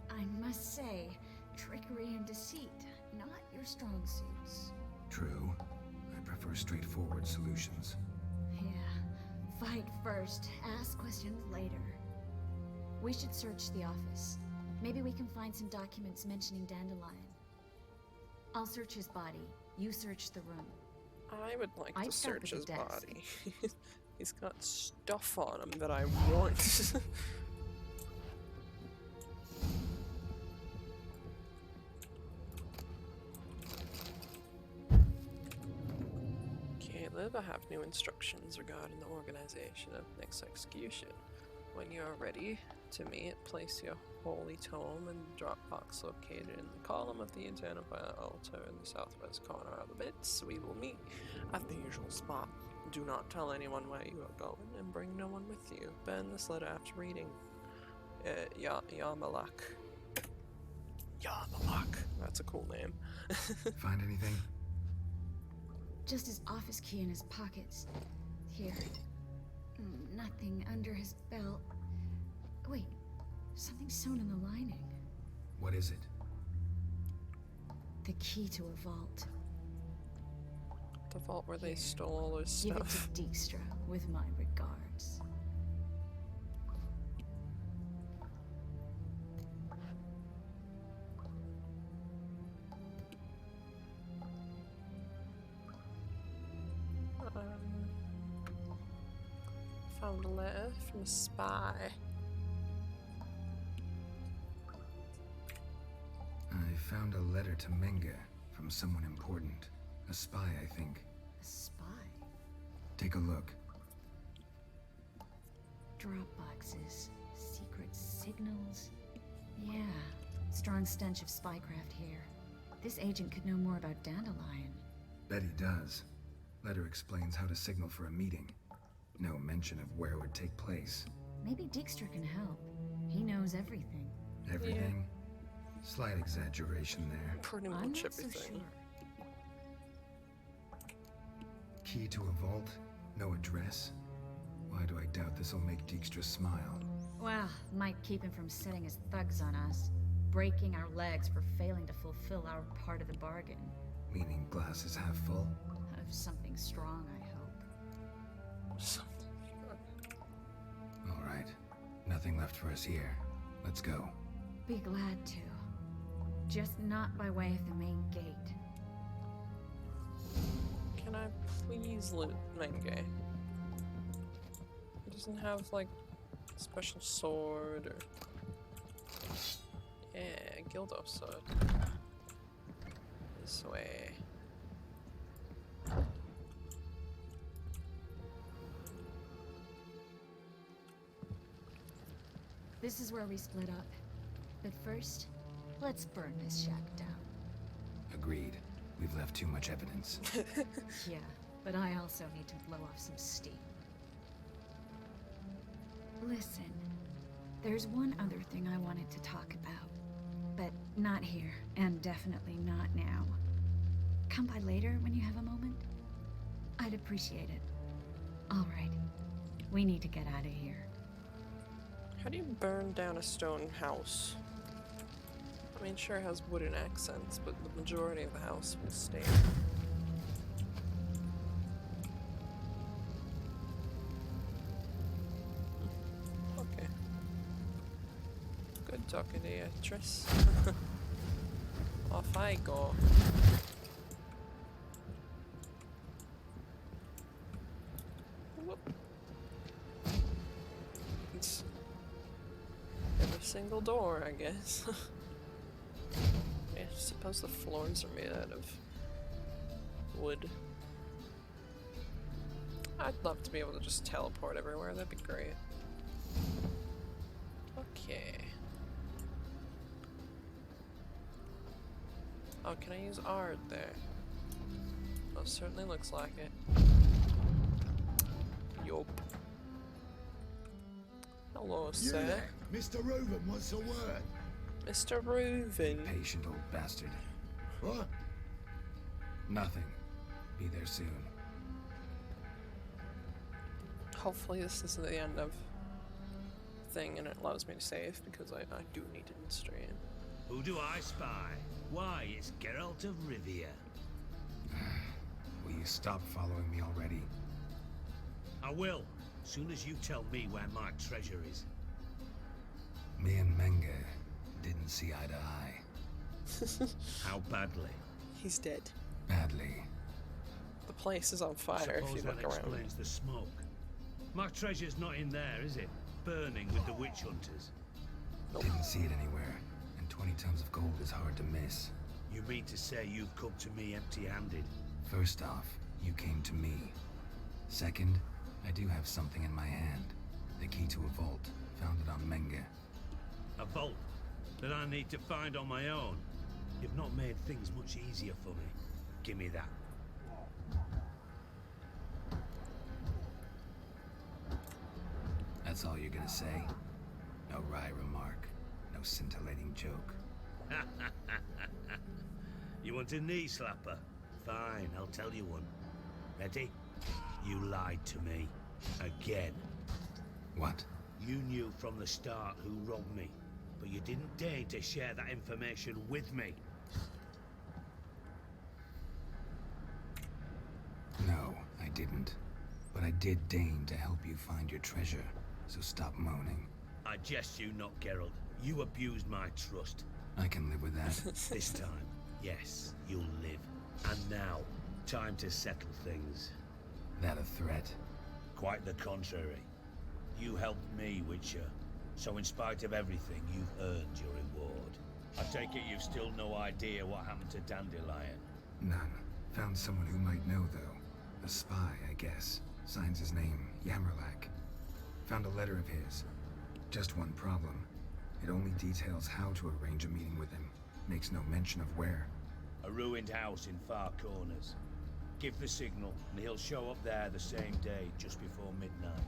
I must say, trickery and deceit, not your strong suits. True. I prefer straightforward solutions. Yeah. Fight first, ask questions later. We should search the office. Maybe we can find some documents mentioning Dandelion. I'll search his body. You search the room. I would like to start search with his the desk. body. He's got stuff on him that I want. Caleb, I have new instructions regarding the organization of next execution. When you are ready to meet, place your holy tome in the drop box located in the column of the identifier altar in the southwest corner of the bits. We will meet at the usual spot. Do not tell anyone where you are going and bring no one with you. Burn this letter after reading. Yarmalak. Yarmalak. That's a cool name. Find anything? Just his office key in his pockets. Here. Nothing under his belt. Wait, something's sewn in the lining. What is it? The key to a vault. The vault where they stole all his Give stuff. it to Dijkstra with my regards. Found a letter from a spy. I found a letter to Menge from someone important. A spy, I think. A spy? Take a look. Drop boxes, secret signals. Yeah, strong stench of spycraft here. This agent could know more about Dandelion. Bet he does. Letter explains how to signal for a meeting. No mention of where it would take place. Maybe Dijkstra can help. He knows everything. Everything? Slight exaggeration there. Pretty I'm much not so everything. sure. Key to a vault? No address? Why do I doubt this'll make Dijkstra smile? Well, might keep him from setting his thugs on us. Breaking our legs for failing to fulfill our part of the bargain. Meaning glass is half full? Of something strong, I hope. Alright. Nothing left for us here. Let's go. Be glad to. Just not by way of the main gate. Can I please loot Menge? He doesn't have, like, a special sword or... Yeah, Gildo sword. This way. This is where we split up. But first, let's burn this shack down. Agreed. We've left too much evidence. Yeah, but I also need to blow off some steam. Listen, there's one other thing I wanted to talk about. But not here, and definitely not now. Come by later when you have a moment? I'd appreciate it. Alright, we need to get out of here. How do you burn down a stone house? I mean, sure it has wooden accents, but the majority of the house will stay. Okay. Good talking to you, Triss. Off I go. Whoop. It's every single door, I guess. I suppose the floors are made out of wood. I'd love to be able to just teleport everywhere, that'd be great. Okay. Oh, can I use Ard there? Well, it certainly looks like it. Yup. Hello, sir. Mr. Reuben wants a word. Mr. Reuben. Patient old bastard. What? Nothing. Be there soon. Hopefully this isn't the end of thing and it allows me to save because I do need to stream. Who do I spy? Why, it's Geralt of Rivia. Will you stop following me already? I will, soon as you tell me where my treasure is. Me and Menge didn't see eye to eye. How badly? He's dead. Badly. The place is on fire if you Suppose look that around. explains the smoke. My treasure's not in there, is it? Burning with the witch hunters. Didn't see it anywhere, and 20 tons of gold is hard to miss. You mean to say you've come to me empty-handed? First off, you came to me. Second, I do have something in my hand. The key to a vault, founded on Menge. A vault that I need to find on my own. You've not made things much easier for me. Give me that. That's all you're gonna say? No wry remark, no scintillating joke. You want a knee slapper? Fine, I'll tell you one. Ready? You lied to me. Again. What? You knew from the start who robbed me, but you didn't deign to share that information with me. No, I didn't. But I did deign to help you find your treasure, so stop moaning. I jest you not, Geralt. You abused my trust. I can live with that. This time, yes, you'll live. And now, time to settle things. That a threat? Quite the contrary. You helped me, Witcher. So in spite of everything, you've earned your reward. I take it you've still no idea what happened to Dandelion? None. Found someone who might know, though. A spy, I guess. Signs his name, Yammerlack. Found a letter of his. Just one problem. It only details how to arrange a meeting with him. Makes no mention of where. A ruined house in Far Corners. Give the signal, and he'll show up there the same day, just before midnight.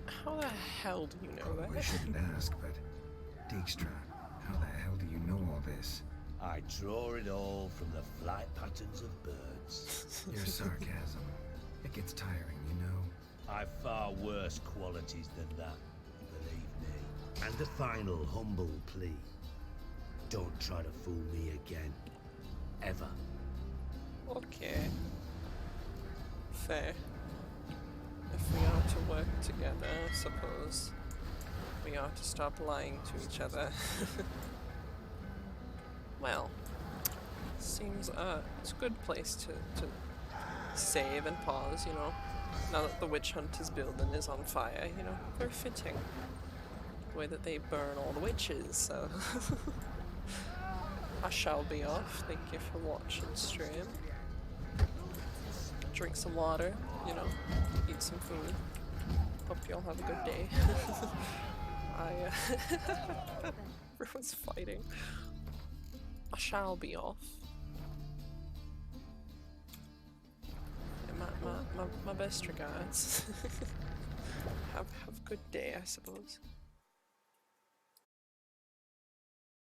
How the hell do you know that? I shouldn't ask, but... Dijkstra, how the hell do you know all this? I draw it all from the flight patterns of birds. Your sarcasm. It gets tiring, you know. I've far worse qualities than that, believe me. And a final humble plea. Don't try to fool me again. Ever. Okay. Fair. If we are to work together, I suppose we are to stop lying to each other. Well, seems it's a good place to save and pause, you know. Now that the witch hunter's building is on fire, you know, very fitting. The way that they burn all the witches, so I shall be off. Thank you for watching stream. Drink some water, you know, eat some food. Hope you all have a good day. Everyone's fighting. I shall be off. Yeah, my best regards. have a good day, I suppose.